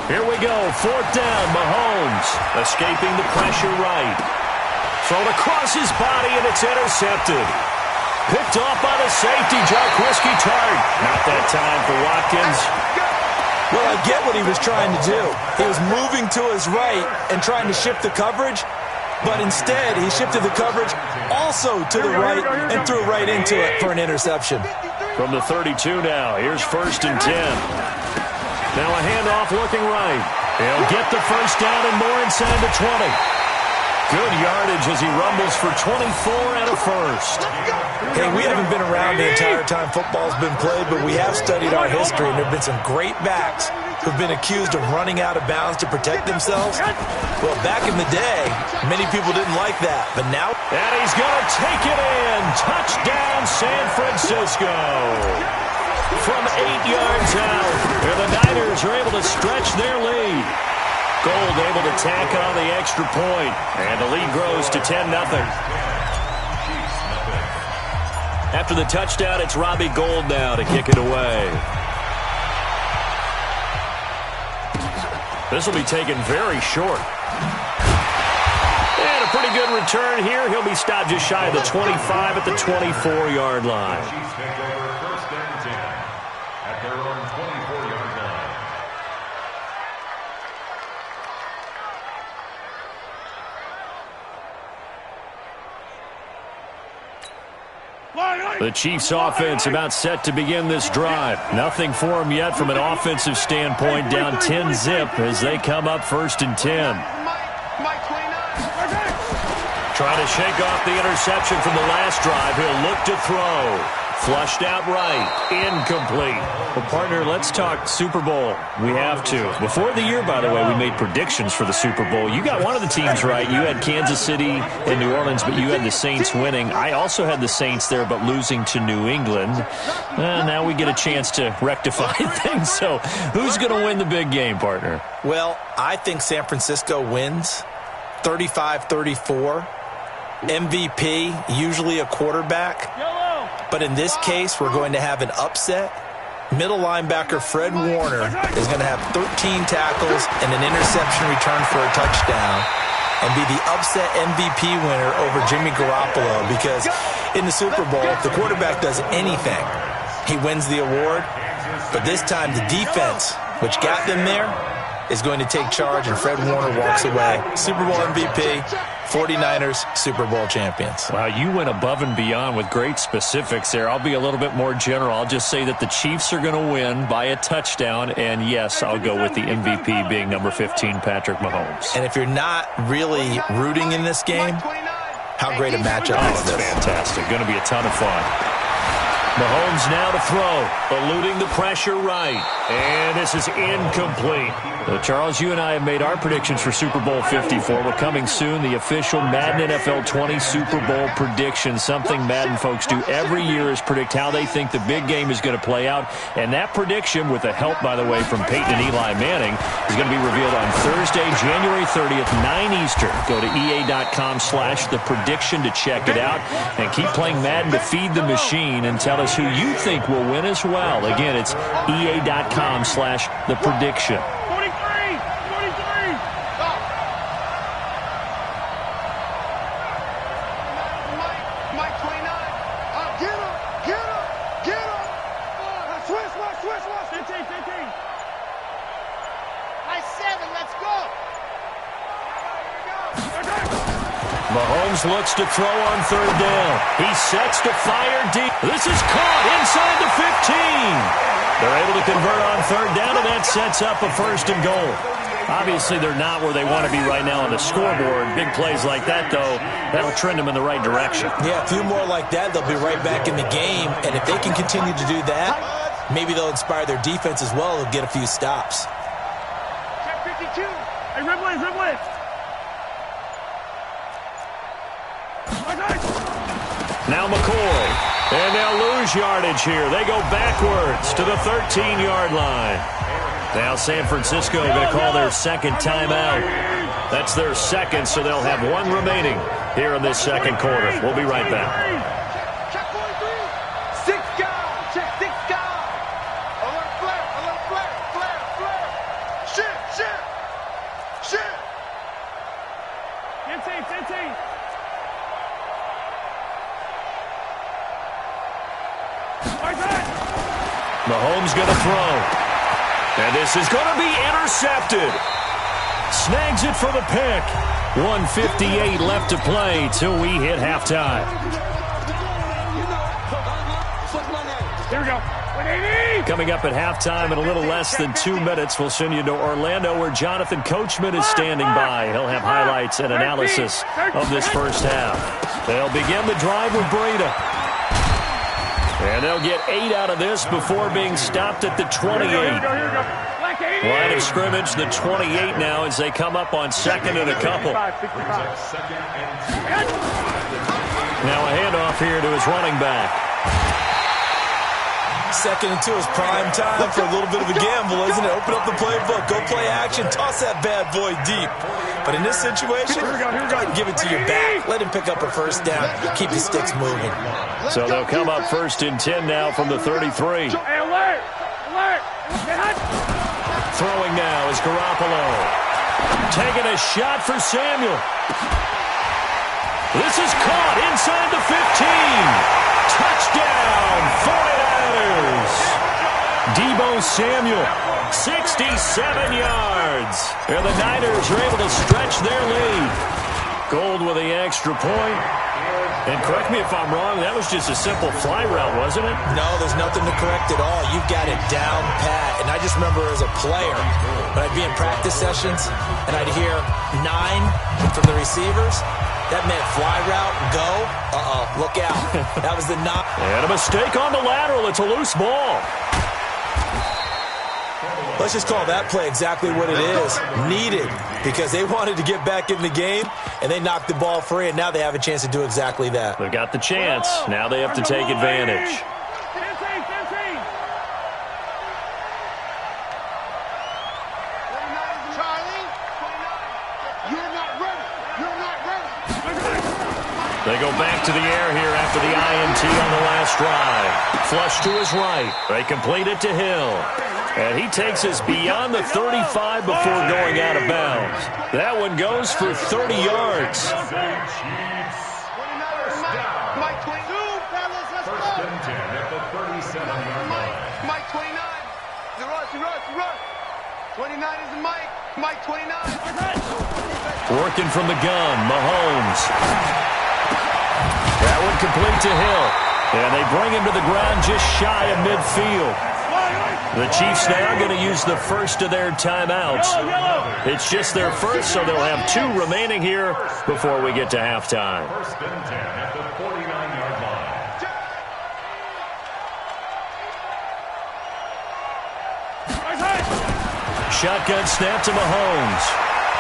Here we go. 4th down. Mahomes escaping the pressure right. Thrown across his body, and it's intercepted. Picked off by the safety, Jarquiski Tart. Not that time for Watkins. Well, I get what he was trying to do. He was moving to his right and trying to shift the coverage, but instead he shifted the coverage also to the right and threw right into it for an interception. From the 32 now, here's 1st and 10. Now a handoff looking right. He'll get the first down and more inside the 20. Good yardage as he rumbles for 24 and a first. Hey, we haven't been around the entire time football's been played, but we have studied our history, and there have been some great backs who've been accused of running out of bounds to protect themselves. Well, back in the day, many people didn't like that, but now... And he's going to take it in. Touchdown, San Francisco. From 8 yards out, and the Niners are able to stretch their lead. Gold able to tack on the extra point, and the lead grows to 10-0. After the touchdown, it's Robbie Gould now to kick it away. This will be taken very short. And a pretty good return here. He'll be stopped just shy of the 25 at the 24-yard line. The Chiefs offense about set to begin this drive. Nothing for them yet from an offensive standpoint. Down 10-0 as they come up 1st and 10. Trying to shake off the interception from the last drive. He'll look to throw. Flushed out right. Incomplete. Well, partner, let's talk Super Bowl. We have to. Before the year, by the way, we made predictions for the Super Bowl. You got one of the teams right. You had Kansas City and New Orleans, but you had the Saints winning. I also had the Saints there, but losing to New England. Now we get a chance to rectify things. So who's going to win the big game, partner? Well, I think San Francisco wins 35-34. MVP, usually a quarterback. But in this case, we're going to have an upset. Middle linebacker Fred Warner is going to have 13 tackles and an interception return for a touchdown and be the upset MVP winner over Jimmy Garoppolo, because in the Super Bowl, if the quarterback does anything, he wins the award. But this time, the defense, which got them there, is going to take charge, and Fred Warner walks away. Super Bowl MVP, 49ers, Super Bowl champions. Wow, you went above and beyond with great specifics there. I'll be a little bit more general. I'll just say that the Chiefs are going to win by a touchdown, and yes, I'll go with the MVP being number 15, Patrick Mahomes. And if you're not really rooting in this game, how great a matchup is this? Fantastic. Going to be a ton of fun. Mahomes now to throw, eluding the pressure right. And this is incomplete. Charles, you and I have made our predictions for Super Bowl 54. We're coming soon, the official Madden NFL 20 Super Bowl prediction. Something Madden folks do every year is predict how they think the big game is going to play out. And that prediction, with the help, by the way, from Peyton and Eli Manning, is going to be revealed on Thursday, January 30th, 9 Eastern. Go to EA.com/theprediction to check it out. And keep playing Madden to feed the machine and tell us who you think will win as well. Again, it's EA.com/theprediction. 43! 43! Mike 29. Get him! Get him! Get him! Switch! 15, 15. Nice 7. Let's go! Mahomes looks to throw on third down. He sets to fire deep. This is caught inside the 15. They're able to convert on third down, and that sets up a 1st and goal. Obviously, they're not where they want to be right now on the scoreboard. Big plays like that, though, that'll trend them in the right direction. Yeah, a few more like that, they'll be right back in the game. And if they can continue to do that, maybe they'll inspire their defense as well and get a few stops. Check 52. Hey, Ridley! Now McCoy. And they'll lose yardage here. They go backwards to the 13-yard line. Now San Francisco going to call their second timeout. That's their second, so they'll have one remaining here in this second quarter. We'll be right back. Check 43. 6 guys. Check 6 guys. Alert flare. Flare. Shit. 15. Mahomes going to throw. And this is going to be intercepted. Snags it for the pick. 1:58 left to play till we hit halftime. Here we go. 180! Coming up at halftime in a little less than 2 minutes, we'll send you to Orlando where Jonathan Coachman is standing by. He'll have highlights and analysis of this first half. They'll begin the drive with Breida. And they'll get 8 out of this before being stopped at the 28. Here we go. Line of scrimmage, the 28 now as they come up on second and a couple. 65. Now a handoff here to his running back. 2nd and 2 is prime time for a little bit of a gamble, isn't it? Open up the playbook, go play action, toss that bad boy deep. But in this situation, go ahead and give it to your back. Let him pick up a 1st down. Keep the sticks moving. So they'll come up 1st and 10 now from the 33. Hey, alert! Throwing now is Garoppolo. Taking a shot for Samuel. This is caught inside the 15. Touchdown, 49ers. Deebo Samuel, 67 yards. And the Niners are able to stretch their lead. Gold with the extra point. And correct me if I'm wrong, that was just a simple fly route, wasn't it? No, there's nothing to correct at all. You've got it down pat. And I just remember as a player, when I'd be in practice sessions and I'd hear 9 from the receivers, that meant fly route, go. Look out. That was the knock. And a mistake on the lateral. It's a loose ball. Let's just call that play exactly what it is. Needed, because they wanted to get back in the game, and they knocked the ball free, and now they have a chance to do exactly that. They've got the chance. Now they have to take advantage. 15. Charlie, 29. You're not ready. They go back to the air here after the INT on the last drive. Flush to his right. They complete it to Hill. And he takes us beyond the 35 before going out of bounds. That one goes for 30 yards. Mike 22, fellas, let's go. 1st and 10 at the 37-yard line. Mike 29. He rush. 29 is the Mike. Mike 29. Working from the gun, Mahomes. That one complete to Hill. And they bring him to the ground just shy of midfield. The Chiefs now going to use the first of their timeouts. It's just their first, so they'll have 2 remaining here before we get to halftime. 1st and 10 at the 49-yard line. Shotgun snap to Mahomes.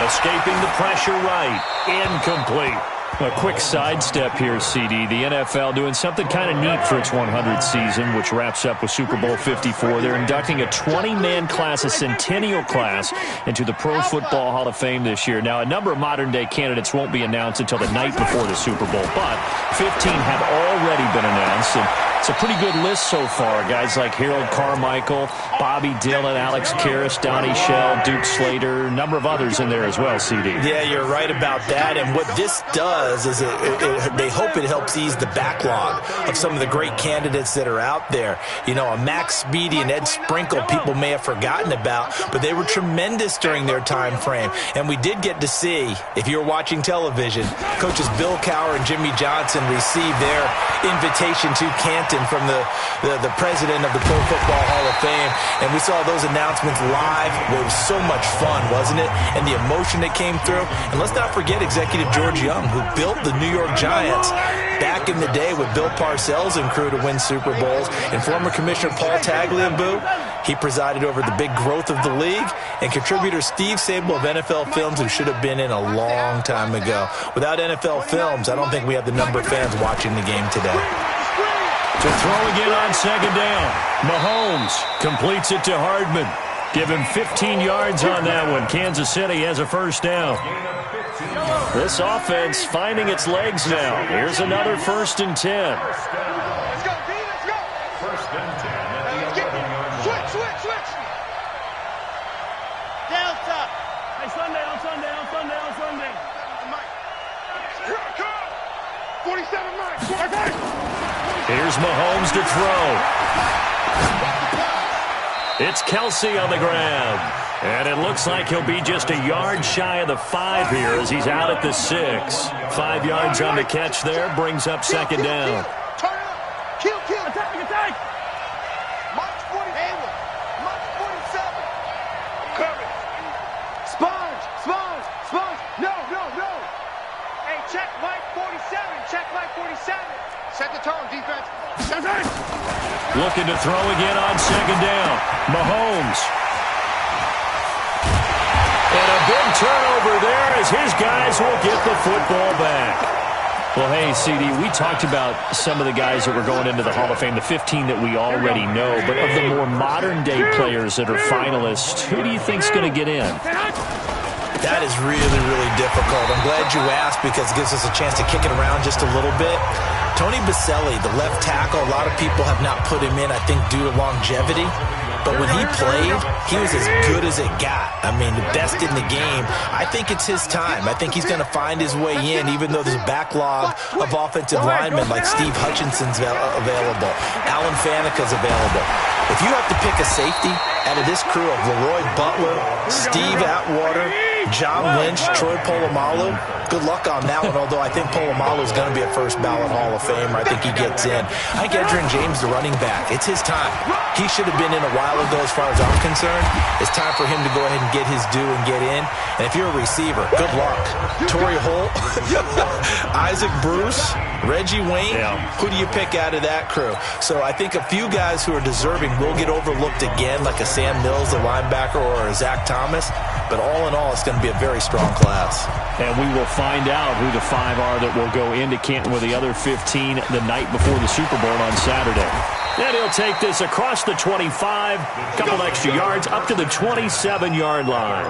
Escaping the pressure right. Incomplete. A quick sidestep here, CD. The NFL doing something kind of neat for its 100th season, which wraps up with Super Bowl 54. They're inducting a 20-man class, a centennial class, into the Pro Football Hall of Fame this year. Now, a number of modern-day candidates won't be announced until the night before the Super Bowl, but 15 have already been announced, and it's a pretty good list so far. Guys like Harold Carmichael, Bobby Dillon, Alex Karras, Donnie Shell, Duke Slater, a number of others in there as well, CD. Yeah, you're right about that, and what this does is they hope it helps ease the backlog of some of the great candidates that are out there. You know, a Max Speedy and Ed Sprinkle people may have forgotten about, but they were tremendous during their time frame. And we did get to see, if you're watching television, coaches Bill Cowher and Jimmy Johnson receive their invitation to Canton from the president of the Pro Football Hall of Fame. And we saw those announcements live. It was so much fun, wasn't it? And the emotion that came through. And let's not forget Executive George Young, who built the New York Giants back in the day with Bill Parcells and crew to win Super Bowls. And former Commissioner Paul Tagliabue, he presided over the big growth of the league. And contributor Steve Sable of NFL Films, who should have been in a long time ago. Without NFL Films, I don't think we have the number of fans watching the game today. To throw again on second down. Mahomes completes it to Hardman. Give him 15 yards on that one. Kansas City has a first down. This offense finding its legs now. Here's another 1st and 10. Let's go, D, let's go. 1st and 10 at the 11-yard line. Switch. Down top. Hey, Sunday. Mike. Here I come. 47 Mike. Here's Mahomes to throw. It's Kelsey on the ground. And it looks like he'll be just a yard shy of the 5 here as he's out at the 6. 5 yards on the catch there, brings up second down. Turn up. Kill. Attack. Mike 47. Mike 47. Cover. Sponge. No. Hey, check Mike 47. Set the tone, defense. Looking to throw again on second down. Mahomes. And a big turnover there as his guys will get the football back. Well, hey, CD, we talked about some of the guys that were going into the Hall of Fame, the 15 that we already know. But of the more modern-day players that are finalists, who do you think's going to get in? That is really, really difficult. I'm glad you asked because it gives us a chance to kick it around just a little bit. Tony Baselli, the left tackle, a lot of people have not put him in, I think, due to longevity. But when he played, he was as good as it got. I mean, the best in the game. I think it's his time. I think he's going to find his way in, even though there's a backlog of offensive linemen like Steve Hutchinson's available. Alan Faneca's available. If you have to pick a safety out of this crew of Leroy Butler, Steve Atwater, John Lynch, Troy Polamalu, good luck on that one, although I think Polamalu is going to be a first ballot Hall of Famer. I think he gets in. I think Edgerrin James, the running back, it's his time. He should have been in a while ago as far as I'm concerned. It's time for him to go ahead and get his due and get in. And if you're a receiver, good luck. Torrey Holt, Isaac Bruce, Reggie Wayne, who do you pick out of that crew? So I think a few guys who are deserving will get overlooked again, like a Sam Mills, the linebacker, or a Zach Thomas. But all in all, it's going to be a very strong class. And we will find out who the 5 are that will go into Canton with the other 15 the night before the Super Bowl on Saturday. And he'll take this across the 25, couple extra yards, up to the 27-yard line.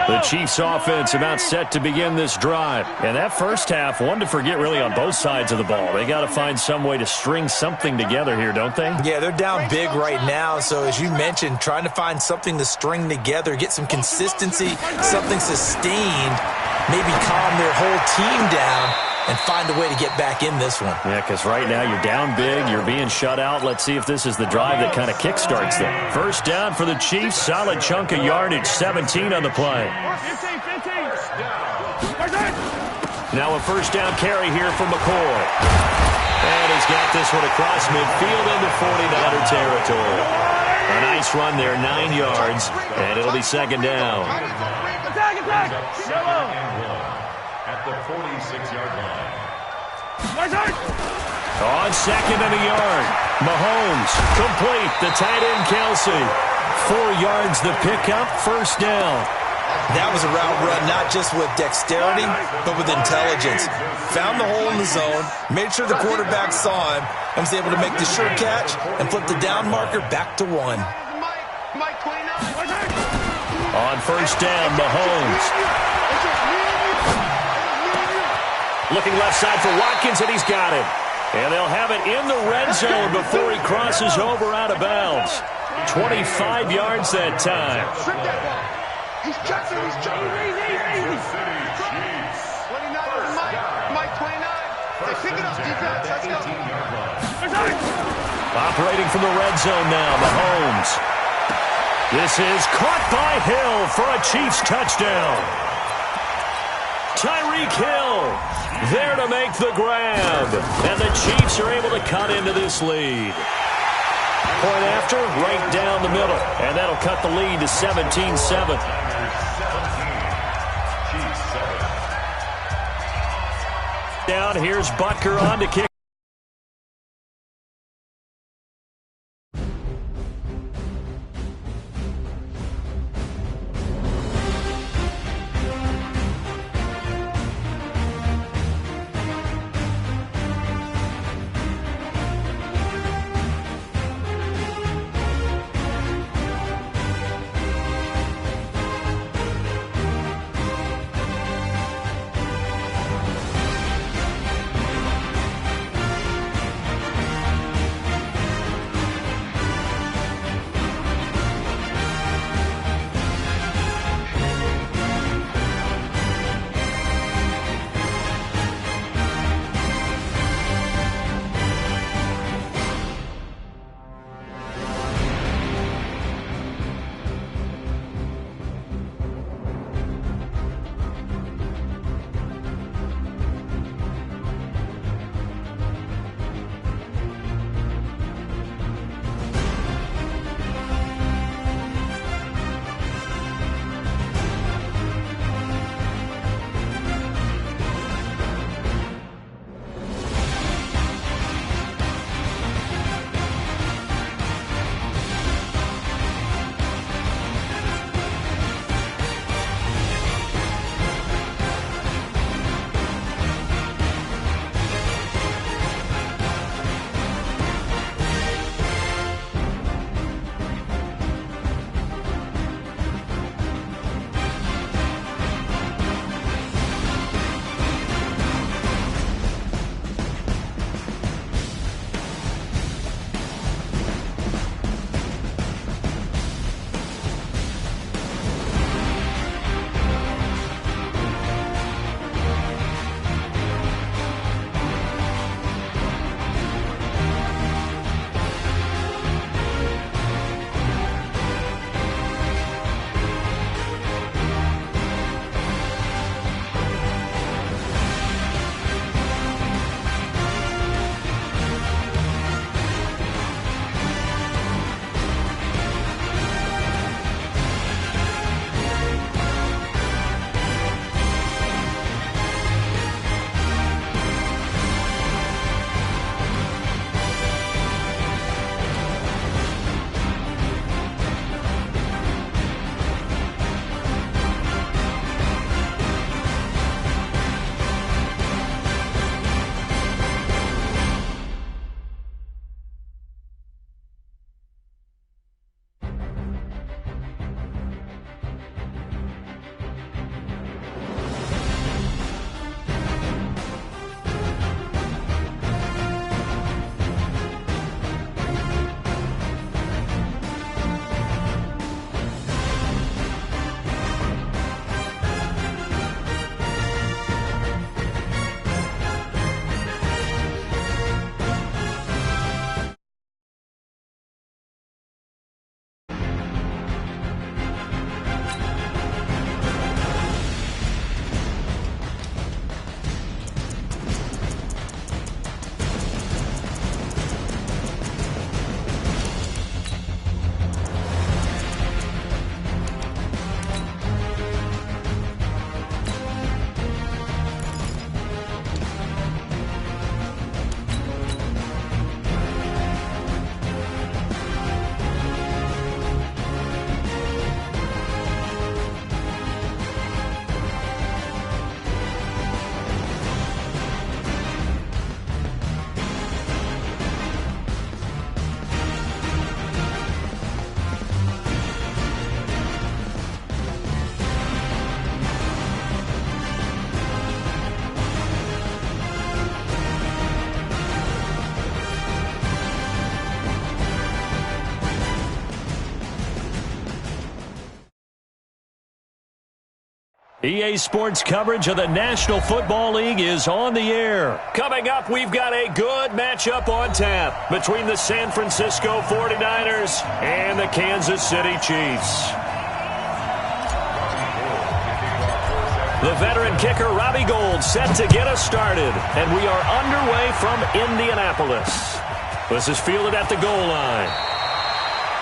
The Chiefs offense about set to begin this drive. And that first half, one to forget really on both sides of the ball. They got to find some way to string something together here, don't they? Yeah, they're down big right now. So as you mentioned, trying to find something to string together, get some consistency, something sustained, maybe calm their whole team down and find a way to get back in this one. Yeah, because right now you're down big, you're being shut out. Let's see if this is the drive that kind of kickstarts them. First down for the Chiefs, solid chunk of yardage, 17 on the play. 15. Now a first down carry here from McCoy. And he's got this one across midfield into 49er territory. A nice run there, 9 yards, and it'll be second down. Attack! At the 46-yard line. On second and a yard. Mahomes complete. The tight end Kelsey. 4 yards the pickup. First down. That was a route run not just with dexterity, but with intelligence. Found the hole in the zone, made sure the quarterback saw him, and was able to make the sure catch and flip the down marker back to 1. On first down, Mahomes. Looking left side for Watkins, and he's got it. And they'll have it in the red zone before he crosses over out of bounds. 25 yards that time. He's checking. He's checking. 29 over Mike. 29. They pick it up, defense. Let's go. Operating from the red zone now, Mahomes. This is caught by Hill for a Chiefs touchdown. Tyreek Hill there to make the grab. And the Chiefs are able to cut into this lead. Point after, right down the middle. And that'll cut the lead to 17-7. Down, here's Butker on to kick. EA Sports coverage of the National Football League is on the air. Coming up, we've got a good matchup on tap between the San Francisco 49ers and the Kansas City Chiefs. The veteran kicker, Robbie Gould, set to get us started, and we are underway from Indianapolis. This is fielded at the goal line.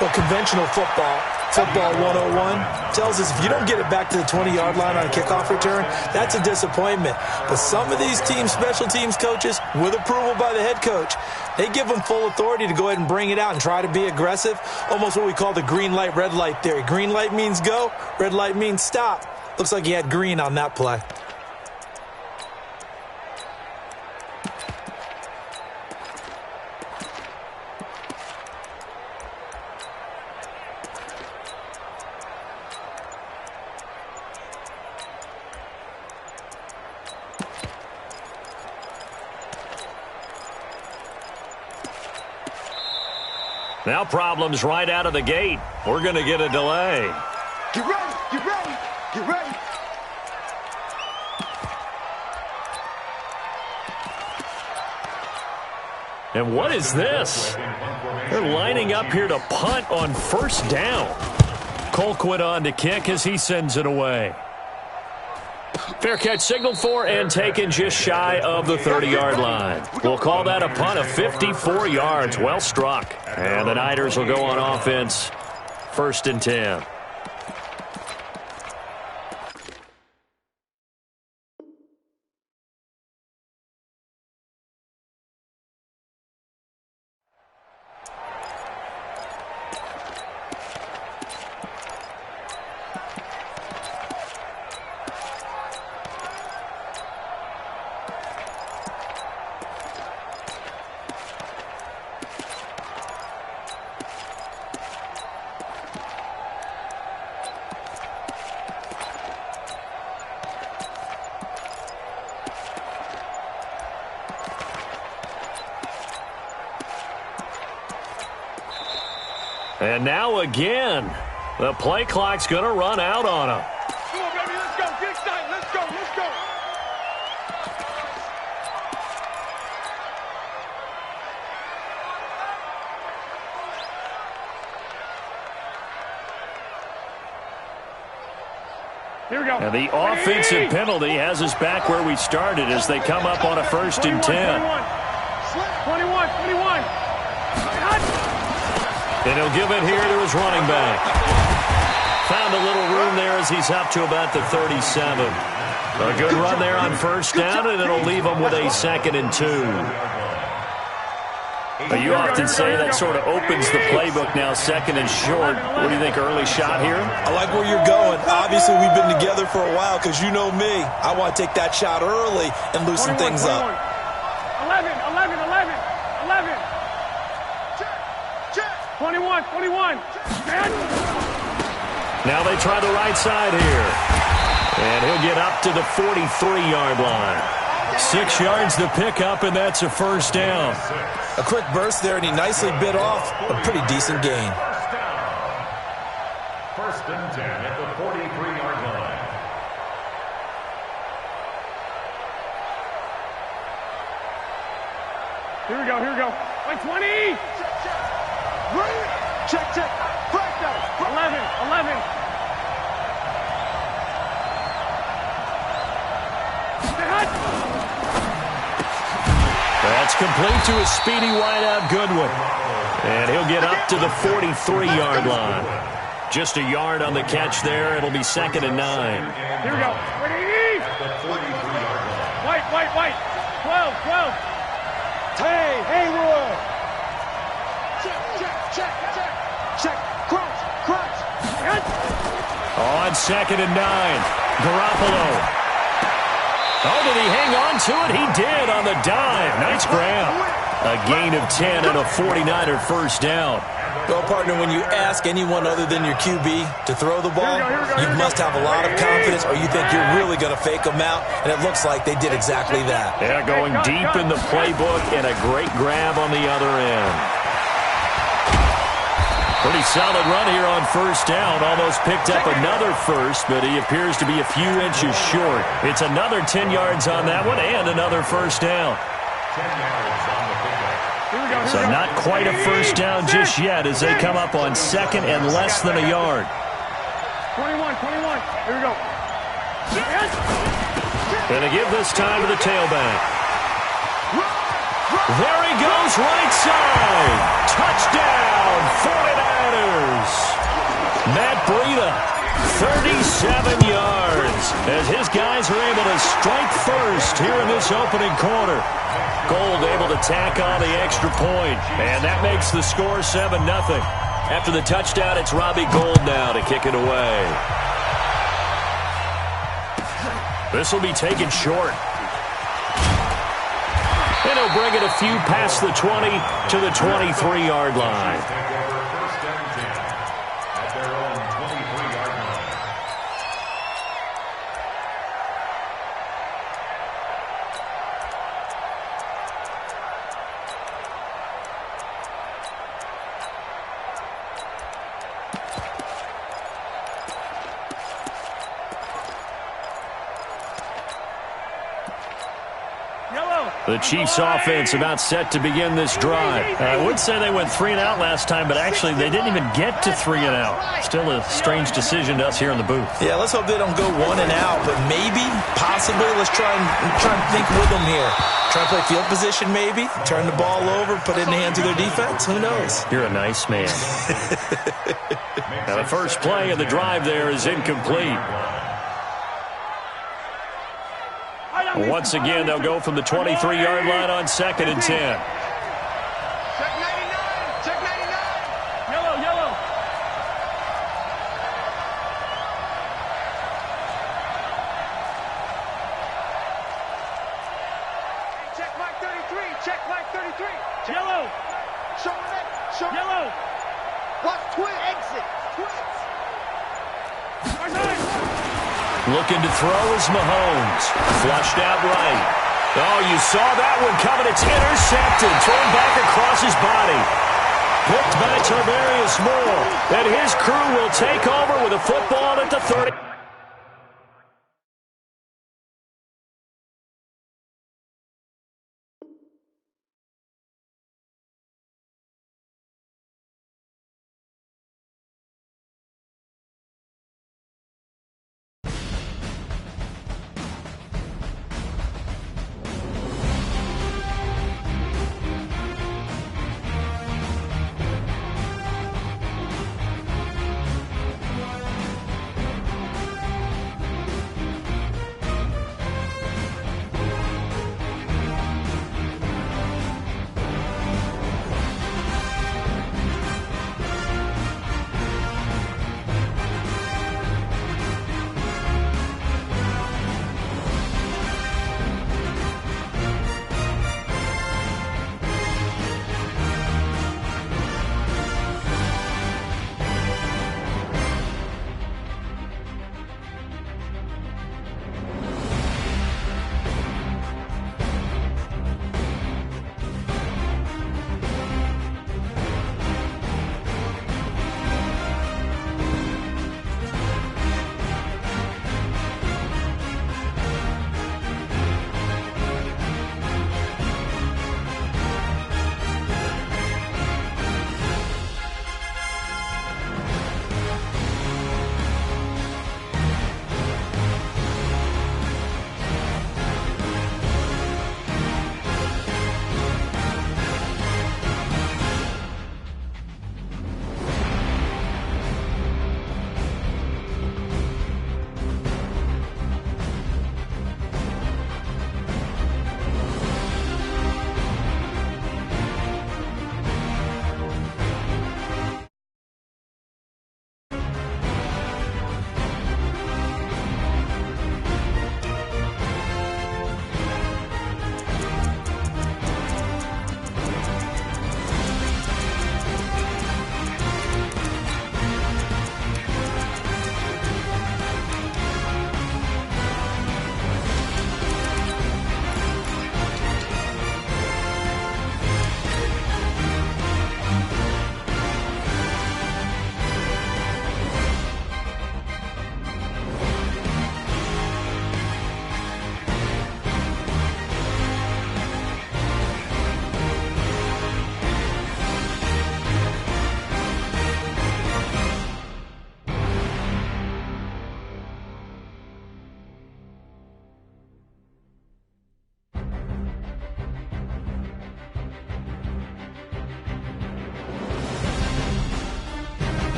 Well, conventional football 101, tells us if you don't get it back to the 20-yard line on a kickoff return, that's a disappointment. But some of these teams, special teams coaches, with approval by the head coach, they give them full authority to go ahead and bring it out and try to be aggressive, almost what we call the green light, red light theory. Green light means go, red light means stop. Looks like he had green on that play. Now problems right out of the gate. We're going to get a delay. Get ready, get ready, get ready. And what is this? They're lining up here to punt on first down. Colquitt on to kick as he sends it away. Fair catch signaled for and taken just shy of the 30-yard line. We'll call that a punt of 54 yards. Well struck. And the Niners will go on offense. 1st and 10. And now again, the play clock's going to run out on him. Come on, baby, let's go. Get excited. Let's go, let's go. Here we go. And the offensive penalty has us back where we started as they come up on a 1st and 10. 21. And he'll give it here to his running back. Found a little room there as he's up to about the 37. A good run there on first down, and it'll leave him with a 2nd and 2. You often say that sort of opens the playbook now, 2nd and short. What do you think, early shot here? I like where you're going. Obviously, we've been together for a while because you know me. I want to take that shot early and loosen things up. 11. 21. Now they try the right side here. And he'll get up to the 43-yard line. 6 yards to pick up, and that's a 1st down. A quick burst there, and he nicely bit off a pretty decent gain. 1st and 10 at the 43-yard line. Here we go. 20. Check. Break down. 11. That's complete to a speedy wideout Goodwin. And he'll get up to the 43-yard line. Just a yard on the catch there. It'll be 2nd and 9. Here we go. Ready? White. 12. Hey, Roy. Check. Crunch. On 2nd and 9. Garoppolo. Oh, did he hang on to it? He did on the dive. Nice grab. A gain of 10 and a 49er 1st down. Well, partner, when you ask anyone other than your QB to throw the ball, you must have a lot of confidence or you think you're really going to fake them out, and it looks like they did exactly that. Yeah, going deep in the playbook and a great grab on the other end. Pretty solid run here on first down. Almost picked up another first, but he appears to be a few inches short. It's another 10 yards on that one and another first down. 10 yards on the pickup. So not quite a first down just yet as they come up on second and less than a yard. 21. Here we go. And they give this time to the tailback. There he goes, right side. Touchdown, 49ers. Matt Breida, 37 yards, as his guys are able to strike first here in this opening quarter. Gold able to tack on the extra point, and that makes the score 7-0. After the touchdown, it's Robbie Gould now to kick it away. This will be taken short. And he'll bring it a few past the 20 to the 23-yard line. First down 10 at their own 23-yard line. The Chiefs' offense about set to begin this drive. I would say they went 3 and out last time, but actually they didn't even get to 3 and out. Still a strange decision to us here in the booth. Yeah, let's hope they don't go 1 and out, but maybe, possibly, let's try and think with them here. Try to play field position maybe, turn the ball over, put it in the hands of their defense. Who knows? You're a nice man. Now the first play of the drive there is incomplete. Once again, they'll go from the 23-yard line on second and 10. Check 99. Check 99. Yellow. Check mark 33. Check mark 33. Yellow. Show it. Show it. Yellow. Watch twin. Exit. Twins. Looking to throw is Mahomes. Flushed out right. Oh, you saw that one coming. It's intercepted. Thrown back across his body. Picked by Tarvarius Moore. And his crew will take over with a football at the 30.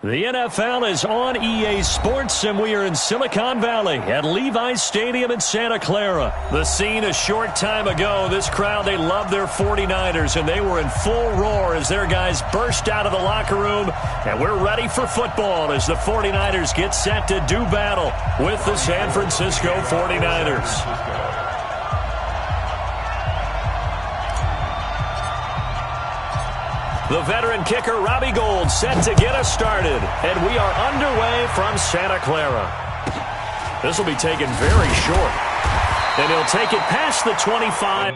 The NFL is on EA Sports, and we are in Silicon Valley at Levi's Stadium in Santa Clara. The scene a short time ago, this crowd, they love their 49ers, and they were in full roar as their guys burst out of the locker room. And we're ready for football as the 49ers get set to do battle with the San Francisco 49ers. The veteran kicker, Robbie Gould, set to get us started. And we are underway from Santa Clara. This will be taken very short. And he'll take it past the 25.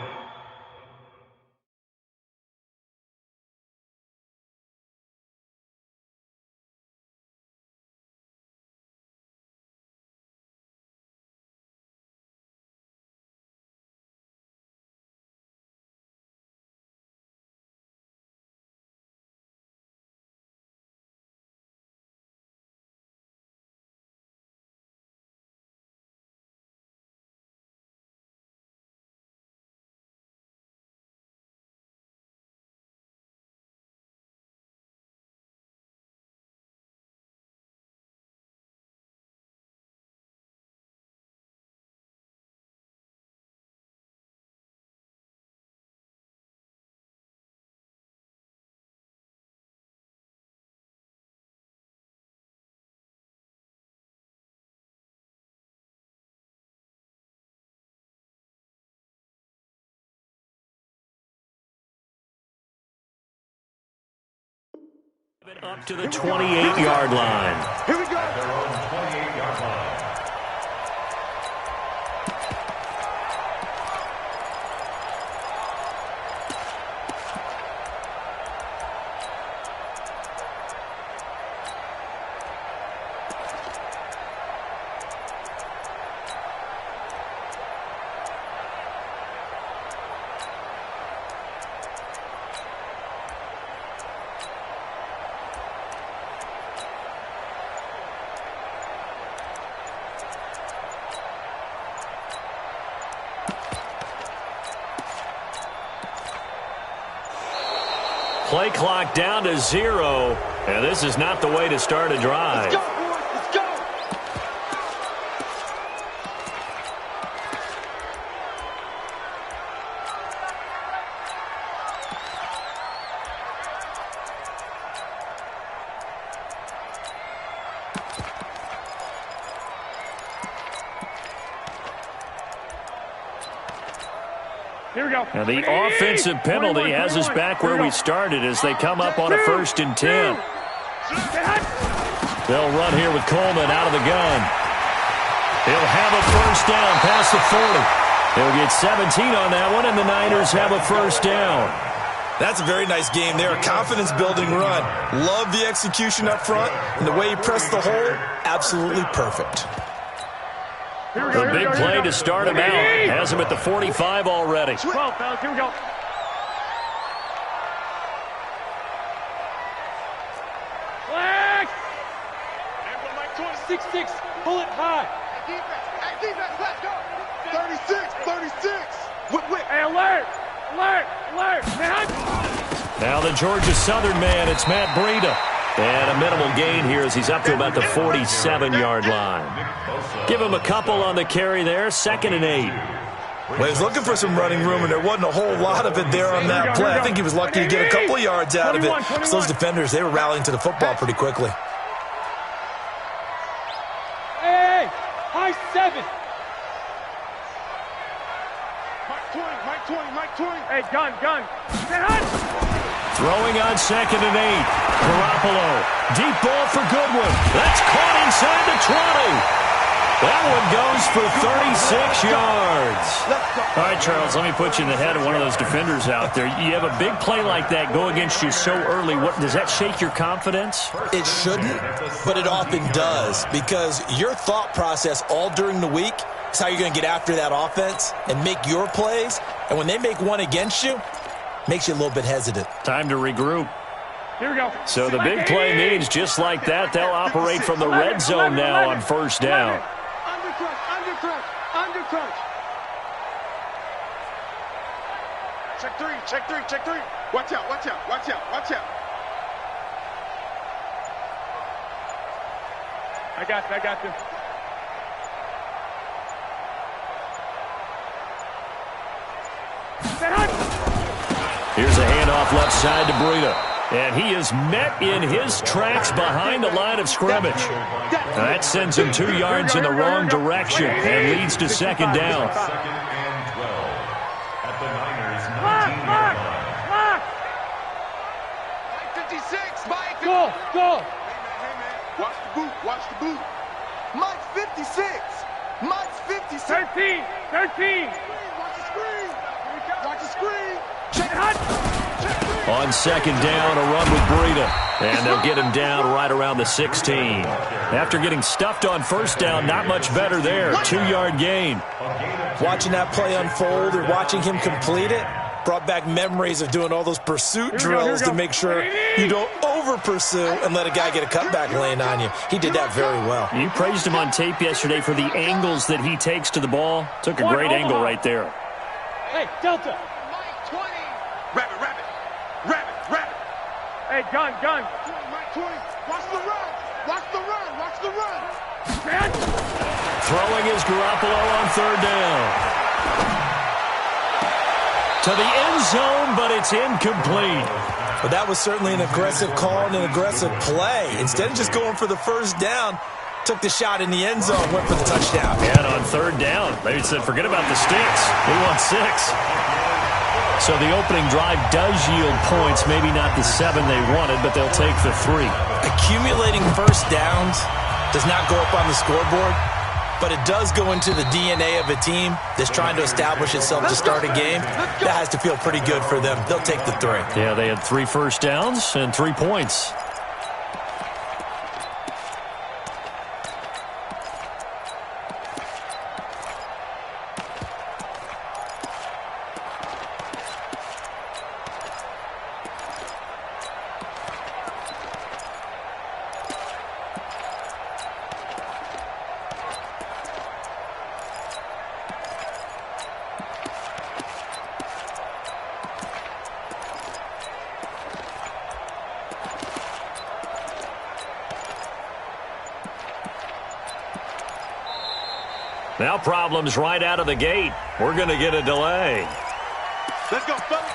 Up to the 28-yard line. Here we go. At their own 28-yard line. Play clock down to 0, and this is not the way to start a drive. Let's go, boys. Let's go. Here we go. Now the offensive penalty has us back where we started as they come up on a 1st and 10. They'll run here with Coleman out of the gun. He'll have a 1st down past the 40. He'll get 17 on that one, and the Niners have a 1st down. That's a very nice game there. A confidence-building run. Love the execution up front, and the way he pressed the hole, absolutely perfect. The big play to start him out has him at the 45 already. 12, fellas, here we go. Flag! 6-6, pull it high. Hey, defense, let's go. 36. Hey, alert! Man. Now the Georgia Southern man, it's Matt Breida. And a minimal gain here as he's up to about the 47-yard line. Give him a couple on the carry there, 2nd and 8. Well, he was looking for some running room, and there wasn't a whole lot of it there on that play. I think he was lucky to get a couple of yards out of it. So those defenders, they were rallying to the football pretty quickly. Hey, high 7. Mike 20. Hey, gun. Throwing on 2nd and 8. Garoppolo. Deep ball for Goodwin. That's caught inside the 20. That one goes for 36 yards. All right, Charles, let me put you in the head of one of those defenders out there. You have a big play like that go against you so early. What does that shake your confidence? It shouldn't, but it often does, because your thought process all during the week is how you're going to get after that offense and make your plays. And when they make one against you, makes you a little bit hesitant. Time to regroup. Here we go. So the big play means just like that, they'll operate from the red zone now on 1st down. Under crunch. Check three. Watch out. I got you. Here's a handoff left side to Breida. And he is met in his tracks behind the line of scrimmage. That sends him 2 yards in the wrong direction and leads to second down. Second and 12 at the Niners' 19-yard line. 56, Mike. Go. Hey, man. Watch the boot. Watch the boot. Mike's 56. Mike's 56. 13. Watch the screen. Watch the screen. Check it out. On second down, a run with Breida. And they'll get him down right around the 16. After getting stuffed on first down, not much better there. 2-yard gain. Watching that play unfold or watching him complete it brought back memories of doing all those pursuit drills to make sure you don't over-pursue and let a guy get a cutback lane on you. He did that very well. You praised him on tape yesterday for the angles that he takes to the ball. Took a great angle right there. Hey, Delta. Mike 20. Rabbit. Hey, gun. Mike 20. Watch the run. Throwing is Garoppolo on third down. To the end zone, but it's incomplete. But that was certainly an aggressive call and an aggressive play. Instead of just going for the first down, took the shot in the end zone, went for the touchdown. And on third down, they said, forget about the sticks. We want 6. So the opening drive does yield points, maybe not the 7 they wanted, but they'll take the 3. Accumulating first downs does not go up on the scoreboard, but it does go into the DNA of a team that's trying to establish itself to start a game. That has to feel pretty good for them. They'll take the 3. Yeah, they had 3 first downs and 3 points. Now problems right out of the gate. We're going to get a delay. Let's go, fellas.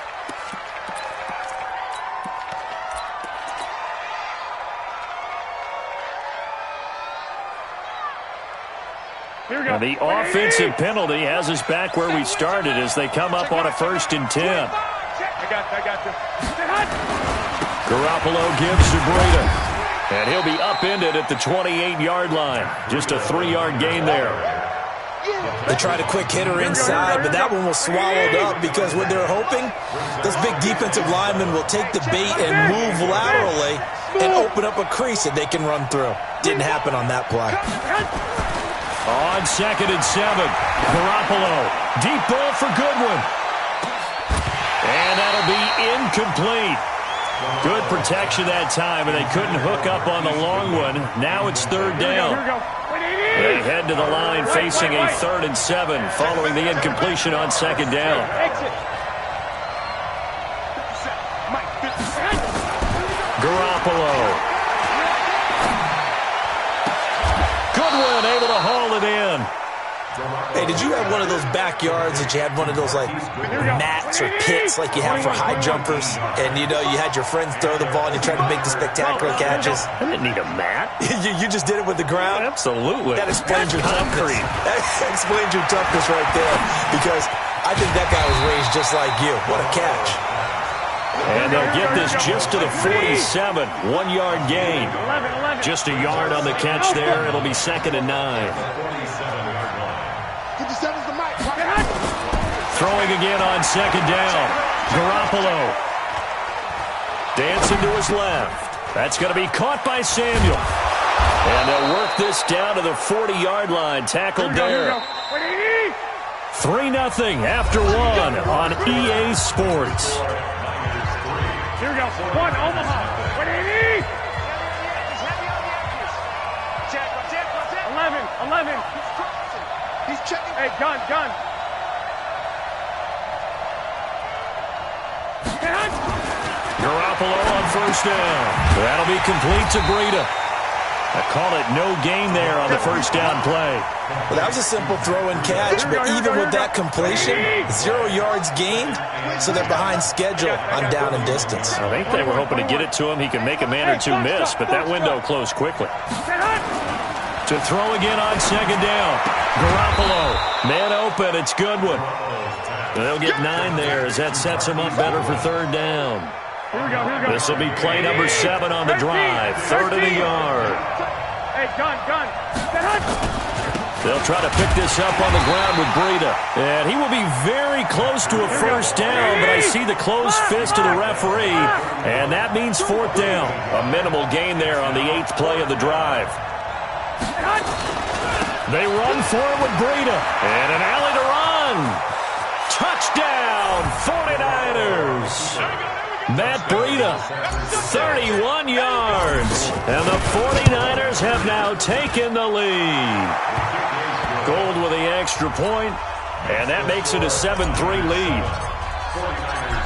Now the offensive penalty has us back where we started as they come up on a 1st and 10. I got you. Garoppolo gives to Breida. And he'll be upended at the 28-yard line. Just a 3-yard gain there. They tried a quick hitter inside, but that one was swallowed up because what they're hoping, those big defensive linemen will take the bait and move laterally and open up a crease that they can run through. Didn't happen on that play. On 2nd and 7, Garoppolo. Deep ball for Goodwin. And that'll be incomplete. Good protection that time, and they couldn't hook up on the long one. Now it's 3rd down. They head to the line facing a 3rd and 7 following the incompletion on 2nd down. Garoppolo. Goodwin able to haul it in. Hey, did you have one of those backyards that you had one of those like mats or pits like you have for high jumpers? And you know, you had your friends throw the ball and you tried to make the spectacular catches? I didn't need a mat. you just did it with the ground? Absolutely. That explains your toughness. Concrete. That explains your toughness right there. Because I think that guy was raised just like you. What a catch. And they'll get this just to the 47. 1-yard gain. Just a yard on the catch there. It'll be 2nd and 9. 57's the mic. Throwing again on 2nd down. Garoppolo. Dancing to his left. That's going to be caught by Samuel. And they'll work this down to the 40-yard line. Tackled there. 3-0 after 1 on EA Sports. Here we go. 1 Omaha. 11. He's checking. Hey, gun. Garoppolo on 1st down. That'll be complete to Breida. I call it no gain there on the first down play. Well, that was a simple throw and catch, but even with that completion, 0 yards gained, so they're behind schedule on down and distance. I think they were hoping to get it to him. He can make a man or two miss, but that window closed quickly. To throw again on second down. Garoppolo, man open, it's Goodwin. They'll get 9 there as that sets him up better for third down. This will be play number 7 on the drive. 3rd and a yard. Hey, gun. They'll try to pick this up on the ground with Breida. And he will be very close to a first down, but I see the closed fist of the referee, and that means 4th down. A minimal gain there on the 8th play of the drive. They run for it with Breida. And an alley to run. Touchdown, 49ers. Matt Breida, 31 yards. And the 49ers have now taken the lead. Gold with the extra point, and that makes it a 7-3 lead.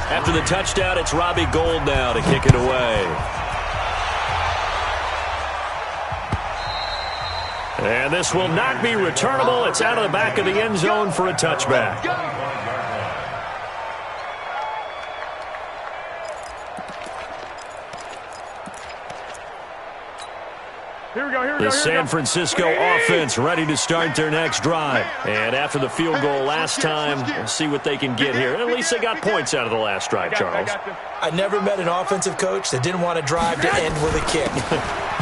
After the touchdown, it's Robbie Gould now to kick it away. And this will not be returnable. It's out of the back of the end zone for a touchback. The San Francisco offense ready to start their next drive. And after the field goal last time, we'll see what they can get here. At least they got points out of the last drive, Charles. I never met an offensive coach that didn't want to drive to end with a kick.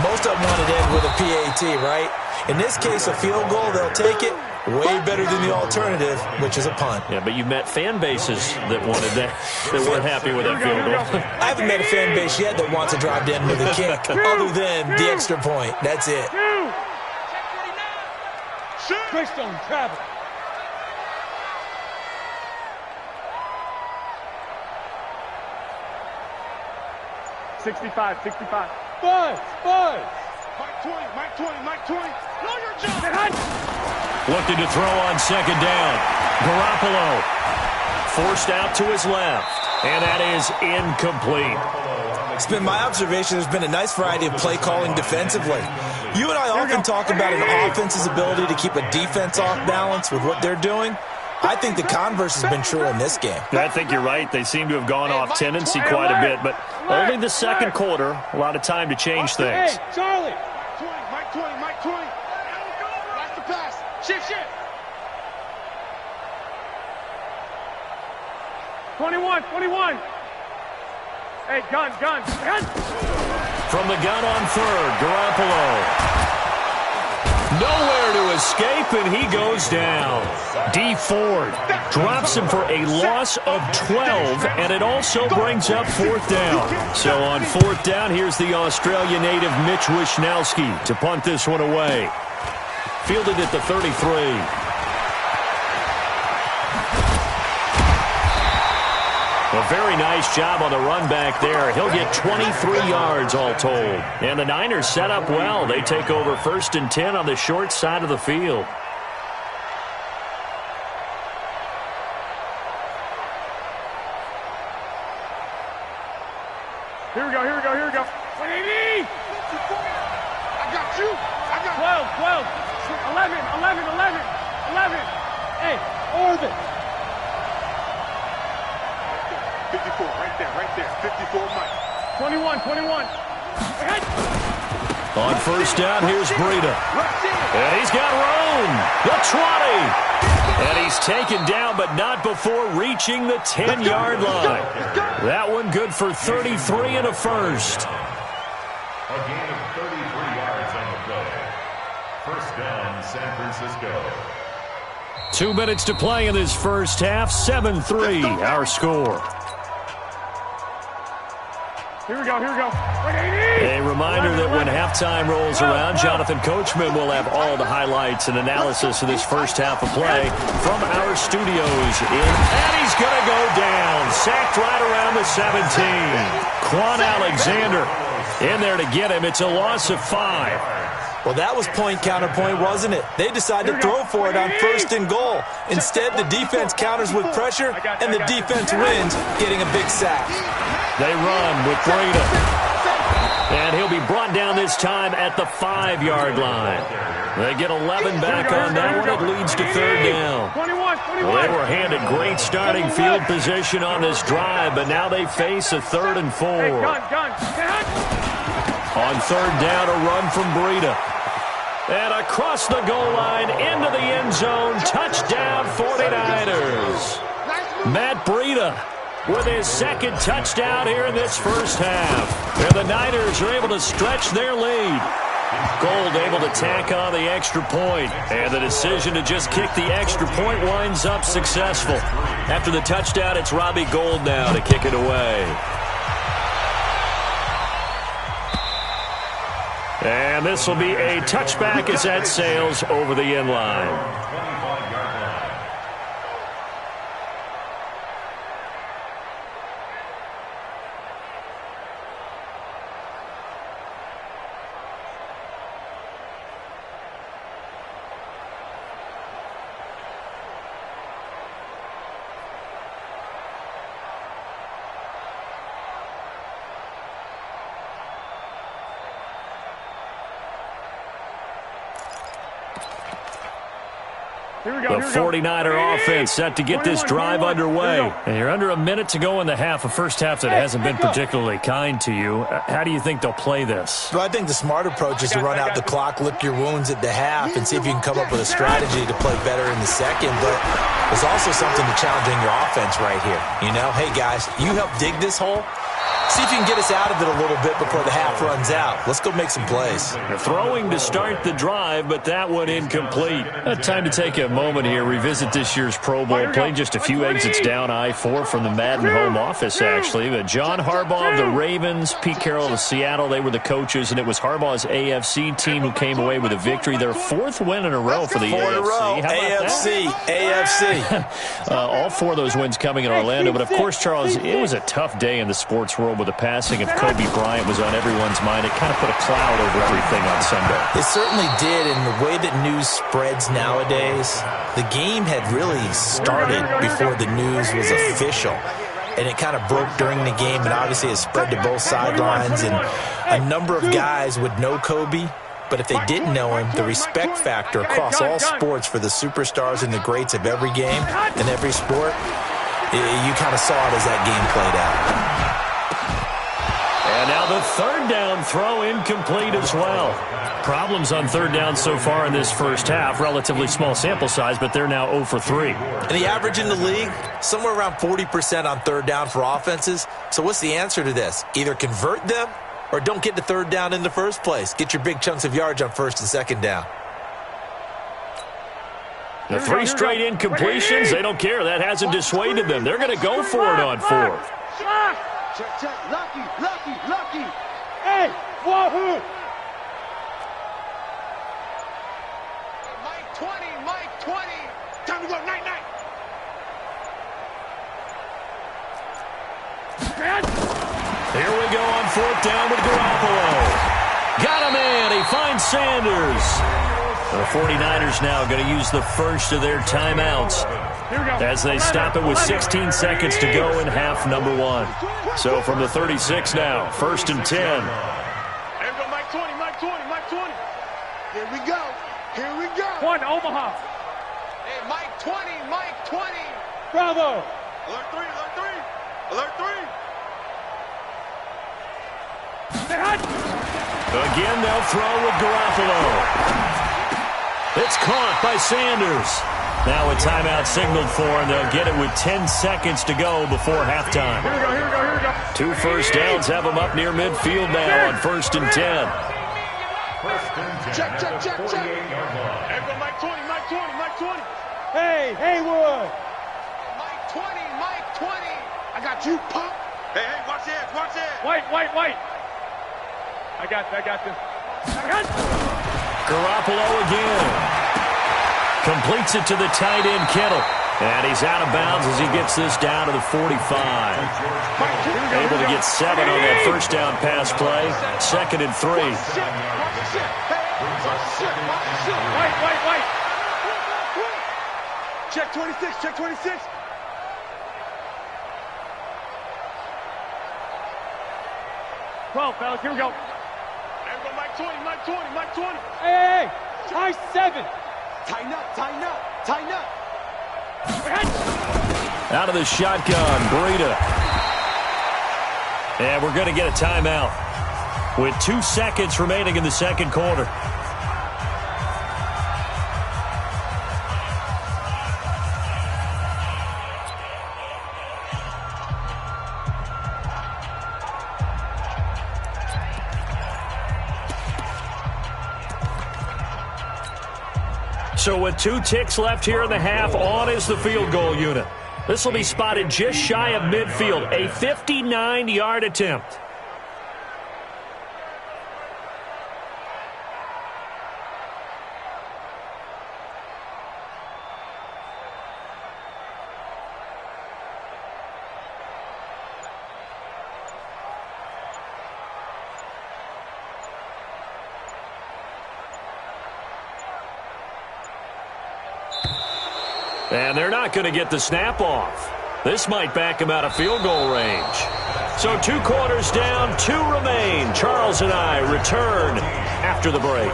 Most of them wanted to end with a PAT, right? In this case, a field goal, they'll take it. Way better than the alternative, which is a punt. Yeah, but you met fan bases that wanted that, that weren't happy with that field goal. I haven't met a fan base yet that wants to drive to end with a kick, other than the extra point. That's it. Greystone, travel. $65. Buzz. Mike 20. Know your job. Looking to throw on second down. Garoppolo forced out to his left, and that is incomplete. It's been my observation there's been a nice variety of play calling defensively. You and I often talk about an offense's ability to keep a defense off balance with what they're doing. I think the converse has been true in this game. I think you're right. They seem to have gone off tendency quite a bit, but only the second quarter. A lot of time to change things. Hey, Charlie. Mike 20. Watch the pass. Shift. 21. Hey, gun. From the gun on third, Garoppolo. Nowhere to escape, and he goes down. D. Ford drops him for a loss of 12, and it also brings up 4th down. So on 4th down, here's the Australia native Mitch Wishnowski to punt this one away. Fielded at the 33. A very nice job on the run back there. He'll get 23 yards all told. And the Niners set up well. They take over 1st and 10 on the short side of the field. Here we go. 180. I got you. 12. 11. Hey, Orvin. 54, right there. 54, Mike. 21. On 1st down, here's Breida. And he's got room. The 20. And he's taken down, but not before reaching the 10-yard line. That one good for 33 and a first. A gain of 33 yards on the play. 1st down, San Francisco. 2 minutes to play in this first half. 7-3, our score. Here we go. 180. A reminder that when halftime rolls around, Jonathan Coachman will have all the highlights and analysis of this first half of play from our studios. And he's going to go down. Sacked right around the 17. Quan Alexander in there to get him. It's a loss of 5. Well, that was point-counterpoint, wasn't it? They decided to throw for it on 1st and goal. Instead, the defense counters with pressure, and the defense wins, getting a big sack. They run with Breida. And he'll be brought down this time at the 5-yard line. They get 11 back on that one. It leads to third down. 21. Well, they were handed great starting field position on this drive, but now they face a 3rd and 4. Hey, gun. On third down, a run from Breida. And across the goal line, into the end zone, touchdown 49ers. Matt Breida with his 2nd touchdown here in this first half. And the Niners are able to stretch their lead. Gold able to tack on the extra point. And the decision to just kick the extra point winds up successful. After the touchdown, it's Robbie Gould now to kick it away. And this will be a touchback as that sails over the end line. The 49er offense set to get this drive underway. And you're under a minute to go in the half, a first half that hasn't been particularly kind to you. How do you think they'll play this? Well, I think the smart approach is to run out the clock, lick your wounds at the half, and see if you can come up with a strategy to play better in the second. But there's also something to challenging your offense right here. You know, hey, guys, you help dig this hole. See if you can get us out of it a little bit before the half runs out. Let's go make some plays. They're throwing to start the drive, but that one incomplete. Time to take a moment here, revisit this year's Pro Bowl. Played just a few exits down I-4 from the Madden home office, actually. But John Harbaugh of the Ravens, Pete Carroll of Seattle, they were the coaches, and it was Harbaugh's AFC team who came away with a victory. Their 4th win in a row for the AFC. AFC. All 4 of those wins coming in Orlando. But, of course, Charles, it was a tough day in the sports world with the passing of Kobe Bryant was on everyone's mind. It kind of put a cloud over everything on Sunday. It certainly did, and the way that news spreads nowadays, the game had really started before the news was official. And it kind of broke during the game, and obviously it spread to both sidelines. And a number of guys would know Kobe, but if they didn't know him, the respect factor across all sports for the superstars and the greats of every game and every sport, you kind of saw it as that game played out. And now the third down throw incomplete as well. Problems on third down so far in this first half. Relatively small sample size, but they're now 0 for 3. And the average in the league, somewhere around 40% on third down for offenses. So what's the answer to this? Either convert them or don't get to third down in the first place. Get your big chunks of yards on first and second down. The 3 straight incompletions, they don't care. That hasn't dissuaded them. They're going to go for it on 4th. Check. Lucky. Hey, wahoo! Mike 20. Time to go, night. Here we go on 4th down with Garoppolo. Got him in. He finds Sanders. The 49ers now going to use the first of their timeouts as they stop it with 16 seconds to go in half number 1. So from the 36 now, 1st and 10. Here we go, Mike 20. Here we go. One, Omaha. Hey, Mike 20. Bravo. Alert 3. Again, they'll throw with Garoppolo. It's caught by Sanders. Now a timeout signaled for, and they'll get it with 10 seconds to go before halftime. Here we go. 2 first downs have them up near midfield now on 1st and 10. Check. Here we go, Mike 20. Hey, Haywood. Mike 20. I got you, punk. Hey, watch it. White. I got this. Garoppolo again. Completes it to the tight end, Kittle. And he's out of bounds as he gets this down to the 45. Able to get 7 on that first down pass play. 2nd and 3. White. Check 26. 12, fellas, here we go. Mike 20. Hey, tie 7. Tighten up. Out of the shotgun, Breida. And we're going to get a timeout with 2 seconds remaining in the second quarter. So with 2 ticks left here in the half, on is the field goal unit. This will be spotted just shy of midfield, a 59-yard attempt. And they're not going to get the snap off. This might back him out of field goal range. So 2 quarters down, 2 remain. Charles and I return after the break.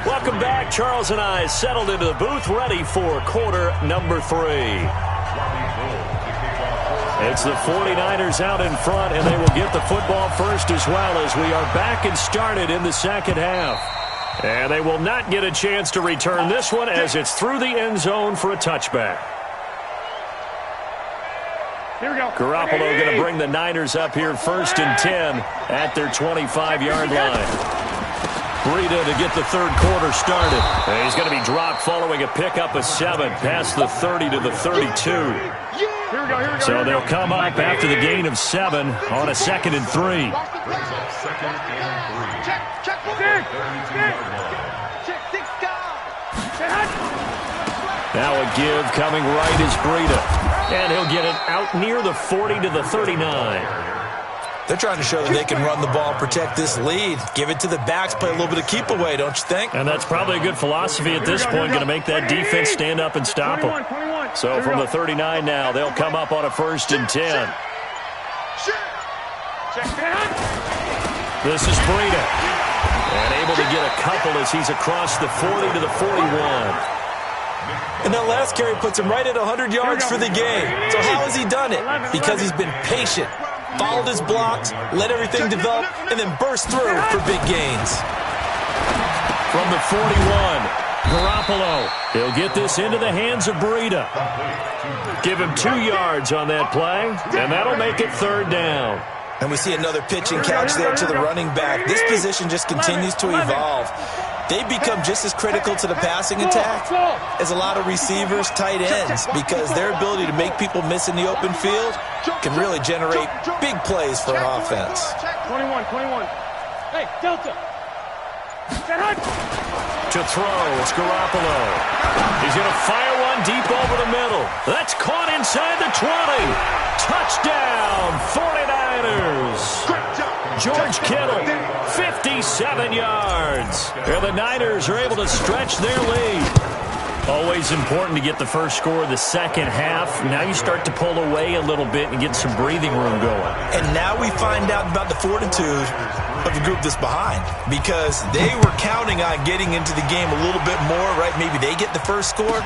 Welcome back. Charles and I settled into the booth, ready for quarter number 3. It's the 49ers out in front, and they will get the football first as well as we are back and started in the second half. And they will not get a chance to return this one as it's through the end zone for a touchback. Here we go. Garoppolo going to bring the Niners up here 1st and 10 at their 25-yard line. Breida to get the third quarter started. And he's going to be dropped following a pickup of 7 past the 30 to the 32. So they'll come up after the gain of 7 on a 2nd and 3. Now a give coming right is Breida. And he'll get it out near the 40 to the 39. They're trying to show that they can run the ball, protect this lead. Give it to the backs, play a little bit of keep away, don't you think? And that's probably a good philosophy at this point, going to make that defense stand up and stop them. So from the 39 now, they'll come up on a 1st and 10. This is Breida. And able to get a couple as he's across the 40 to the 41. And that last carry puts him right at 100 yards for the game. So how has he done it? Because he's been patient, followed his blocks, let everything develop, and then burst through for big gains. From the 41, Garoppolo. He'll get this into the hands of Breida. Give him 2 yards on that play, and that'll make it 3rd down. And we see another pitch and catch there to the running back. This position just continues to evolve. They become just as critical to the passing attack as a lot of receivers, tight ends, because their ability to make people miss in the open field can really generate big plays for an offense. 21. Hey, Delta. To throw, it's Garoppolo. He's going to fire one deep over the middle. That's caught inside the 20. Touchdown, 49ers. George Kittle, 57 yards. And the Niners are able to stretch their lead. Always important to get the first score of the second half. Now you start to pull away a little bit and get some breathing room going. And now we find out about the fortitude of the group that's behind, because they were counting on getting into the game a little bit more, right? Maybe they get the first score.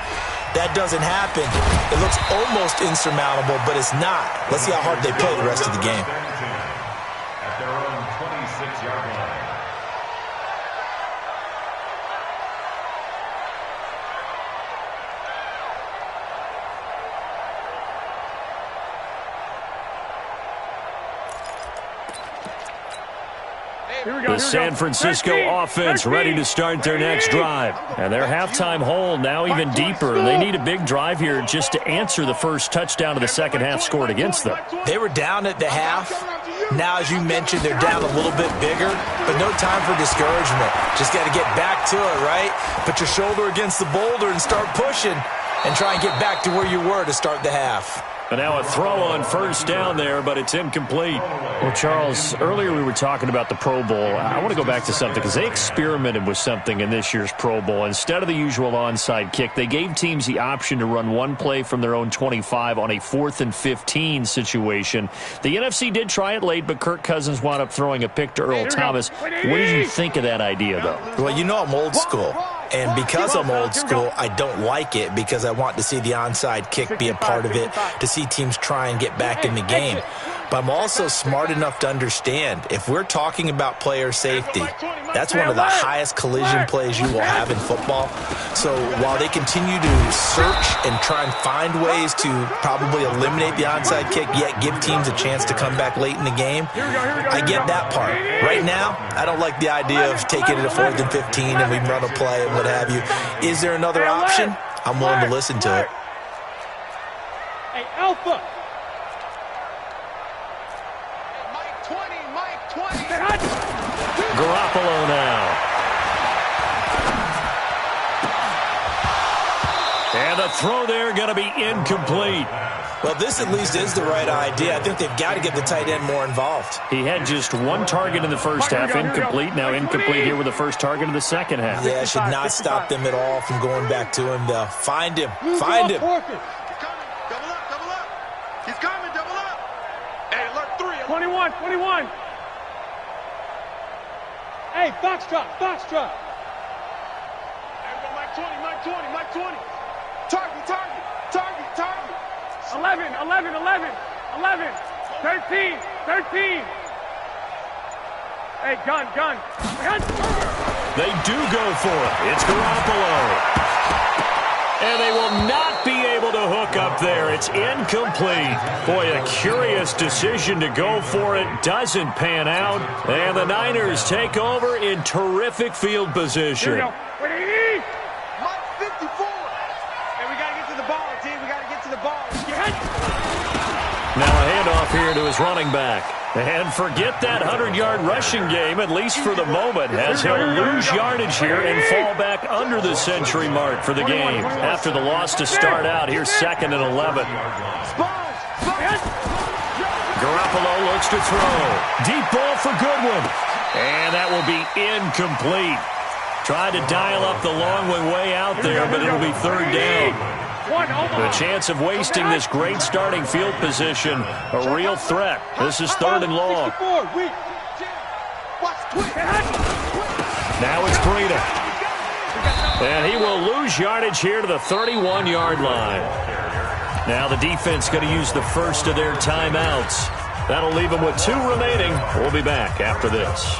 That doesn't happen. It looks almost insurmountable, but it's not. Let's see how hard they play the rest of the game. At their own 26-yard line. The San Francisco offense ready to start their next drive. And their halftime hole now even deeper. They need a big drive here just to answer the first touchdown of the second half scored against them. They were down at the half. Now, as you mentioned, they're down a little bit bigger, but no time for discouragement. Just got to get back to it, right? Put your shoulder against the boulder and start pushing and try and get back to where you were to start the half. And now a throw on first down there, but it's incomplete. Well, Charles, earlier we were talking about the Pro Bowl. I want to go back to something because they experimented with something in this year's Pro Bowl. Instead of the usual onside kick, they gave teams the option to run one play from their own 25 on a 4th and 15 situation. The NFC did try it late, but Kirk Cousins wound up throwing a pick to Earl Thomas. What did you think of that idea, though? Well, you know I'm old school. And because I'm old school, I don't like it because I want to see the onside kick be a part of it, to see teams try and get back in the game. But I'm also smart enough to understand if we're talking about player safety, that's one of the highest collision plays you will have in football. So while they continue to search and try and find ways to probably eliminate the onside kick, yet give teams a chance to come back late in the game, I get that part. Right now, I don't like the idea of taking it to 4th and 15 and we run a play and what have you. Is there another option? I'm willing to listen to it. Hey, Alpha. Garoppolo now. And the throw there going to be incomplete. Well, this at least is the right idea. I think they've got to get the tight end more involved. He had just one target in the first half, incomplete. Now incomplete here with the first target of the second half. Yeah, it should not stop them at all from going back to him, though. Find him. Find him. Double up. He's coming, double up. Hey, alert 3. 21. Hey, Foxtrot. There we go, Mike 20. Target. 11. 13. Hey, gun. They do go for it. It's Garoppolo. And they will not be able to hook up there. It's incomplete. Boy, a curious decision to go for it. Doesn't pan out. And the Niners take over in terrific field position. Here we go. Mike 54. Hey, we got to get to the ball, team. We got to get to the ball. Now a handoff here to his running back. And forget that 100-yard rushing game, at least for the moment, as he'll lose yardage here and fall back under the century mark for the game. After the loss to start out, here's 2nd and 11. Garoppolo looks to throw. Deep ball for Goodwin. And that will be incomplete. Tried to dial up the long way out there, but it'll be 3rd down. The chance of wasting this great starting field position, a real threat. This is 3rd and long. Now it's Breida. And he will lose yardage here to the 31-yard line. Now the defense going to use the first of their timeouts. That'll leave them with 2 remaining. We'll be back after this.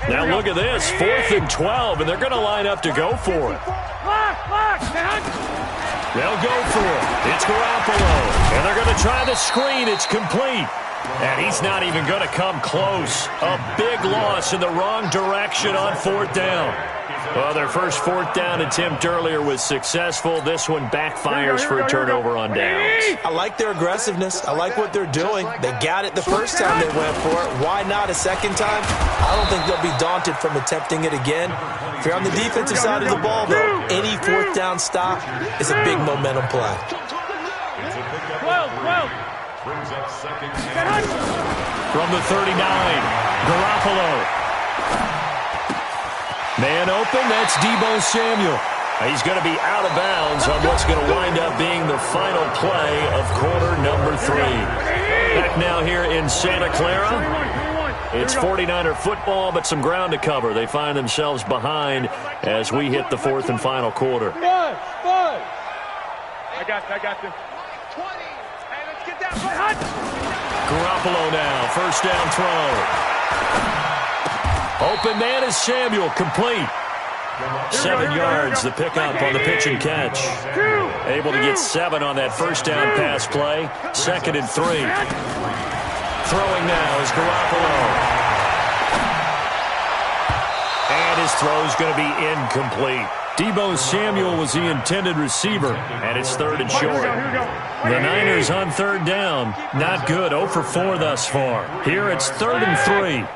Now look at this, 4th and 12, and they're going to line up to go for it. They'll go for it. It's Garoppolo, and they're going to try the screen. It's complete, and he's not even going to come close. A big loss in the wrong direction on 4th down. Well, their first 4th down attempt earlier was successful. This one backfires for a turnover on downs. I like their aggressiveness. I like what they're doing. They got it the first time they went for it. Why not a second time? I don't think they'll be daunted from attempting it again. If you're on the defensive side of the ball, though, any 4th down stop is a big momentum play. 12. From the 39, Garoppolo. Man open, that's Deebo Samuel. He's going to be out of bounds on what's going to wind up being the final play of quarter number 3. Back now here in Santa Clara. It's 49er football, but some ground to cover. They find themselves behind as we hit the 4th and final quarter. Bud. I got you. 20. Hey, let's get that. Garoppolo now, first down throw. Open man is Samuel, complete. 7 yards, the pickup on the pitch and catch. Able to get 7 on that first down pass play. 2nd and 3. Throwing now is Garoppolo. And his throw is going to be incomplete. Deebo Samuel was the intended receiver, and it's 3rd and short. The Niners on 3rd down. Not good, 0 for 4 thus far. Here it's 3rd and 3.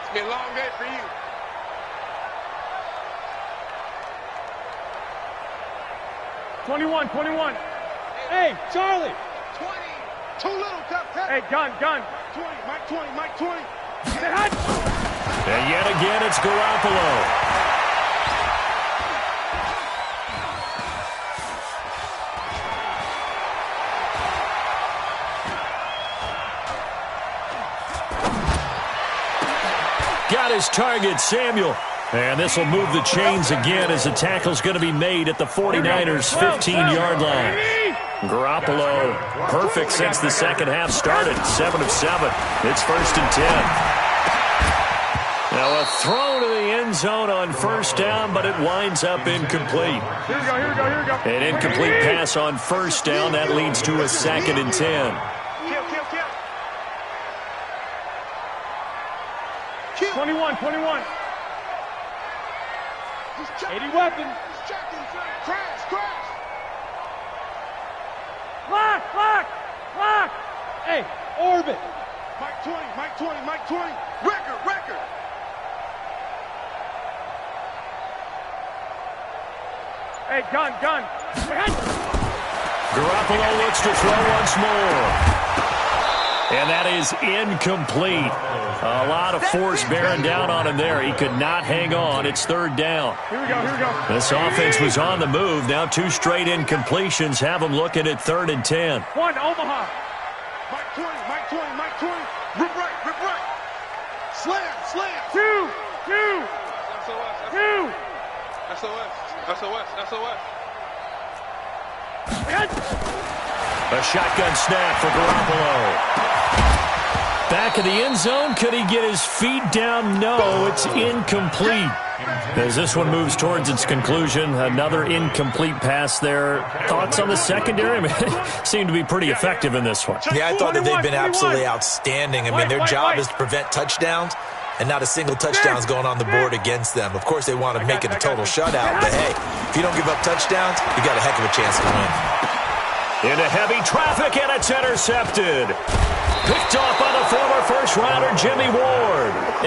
It's been a long day for you. '21. Hey, Charlie. 20. Too little, Captain. Hey, gun. 20. Mike 20. And yet again, it's Garoppolo. Got his target, Samuel. And this will move the chains again as the tackle's going to be made at the 49ers' 15-yard line. Garoppolo, perfect since the second half started. 7 of 7. It's 1st and 10. Now a throw to the end zone on first down, but it winds up incomplete. Here we go. An incomplete pass on first down. That leads to a 2nd and 10. Kill. 21. 80 weapon. Crash. Lock. Hey, orbit. Mike 20. Record. Hey, gun. Garoppolo looks to throw once more. And that is incomplete. A lot of force bearing down on him there. He could not hang on. It's 3rd down. Here we go. This offense was on the move. Now 2 straight incompletions have them looking at 3rd and 10. 1, Omaha. Mike 20. Rip right. Slam. 2. SOS. A shotgun snap for Garoppolo. Back of the end zone. Could he get his feet down? No, it's incomplete. As this one moves towards its conclusion, another incomplete pass there. Thoughts on the secondary? I mean, seem to be pretty effective in this one. Yeah, I thought that they've been absolutely outstanding. I mean, their job is to prevent touchdowns, and not a single touchdown's going on the board against them. Of course, they want to make it a total shutout, but hey, if you don't give up touchdowns, you got a heck of a chance to win. Into heavy traffic, and it's intercepted. Picked off by the former first-rounder Jimmy Ward.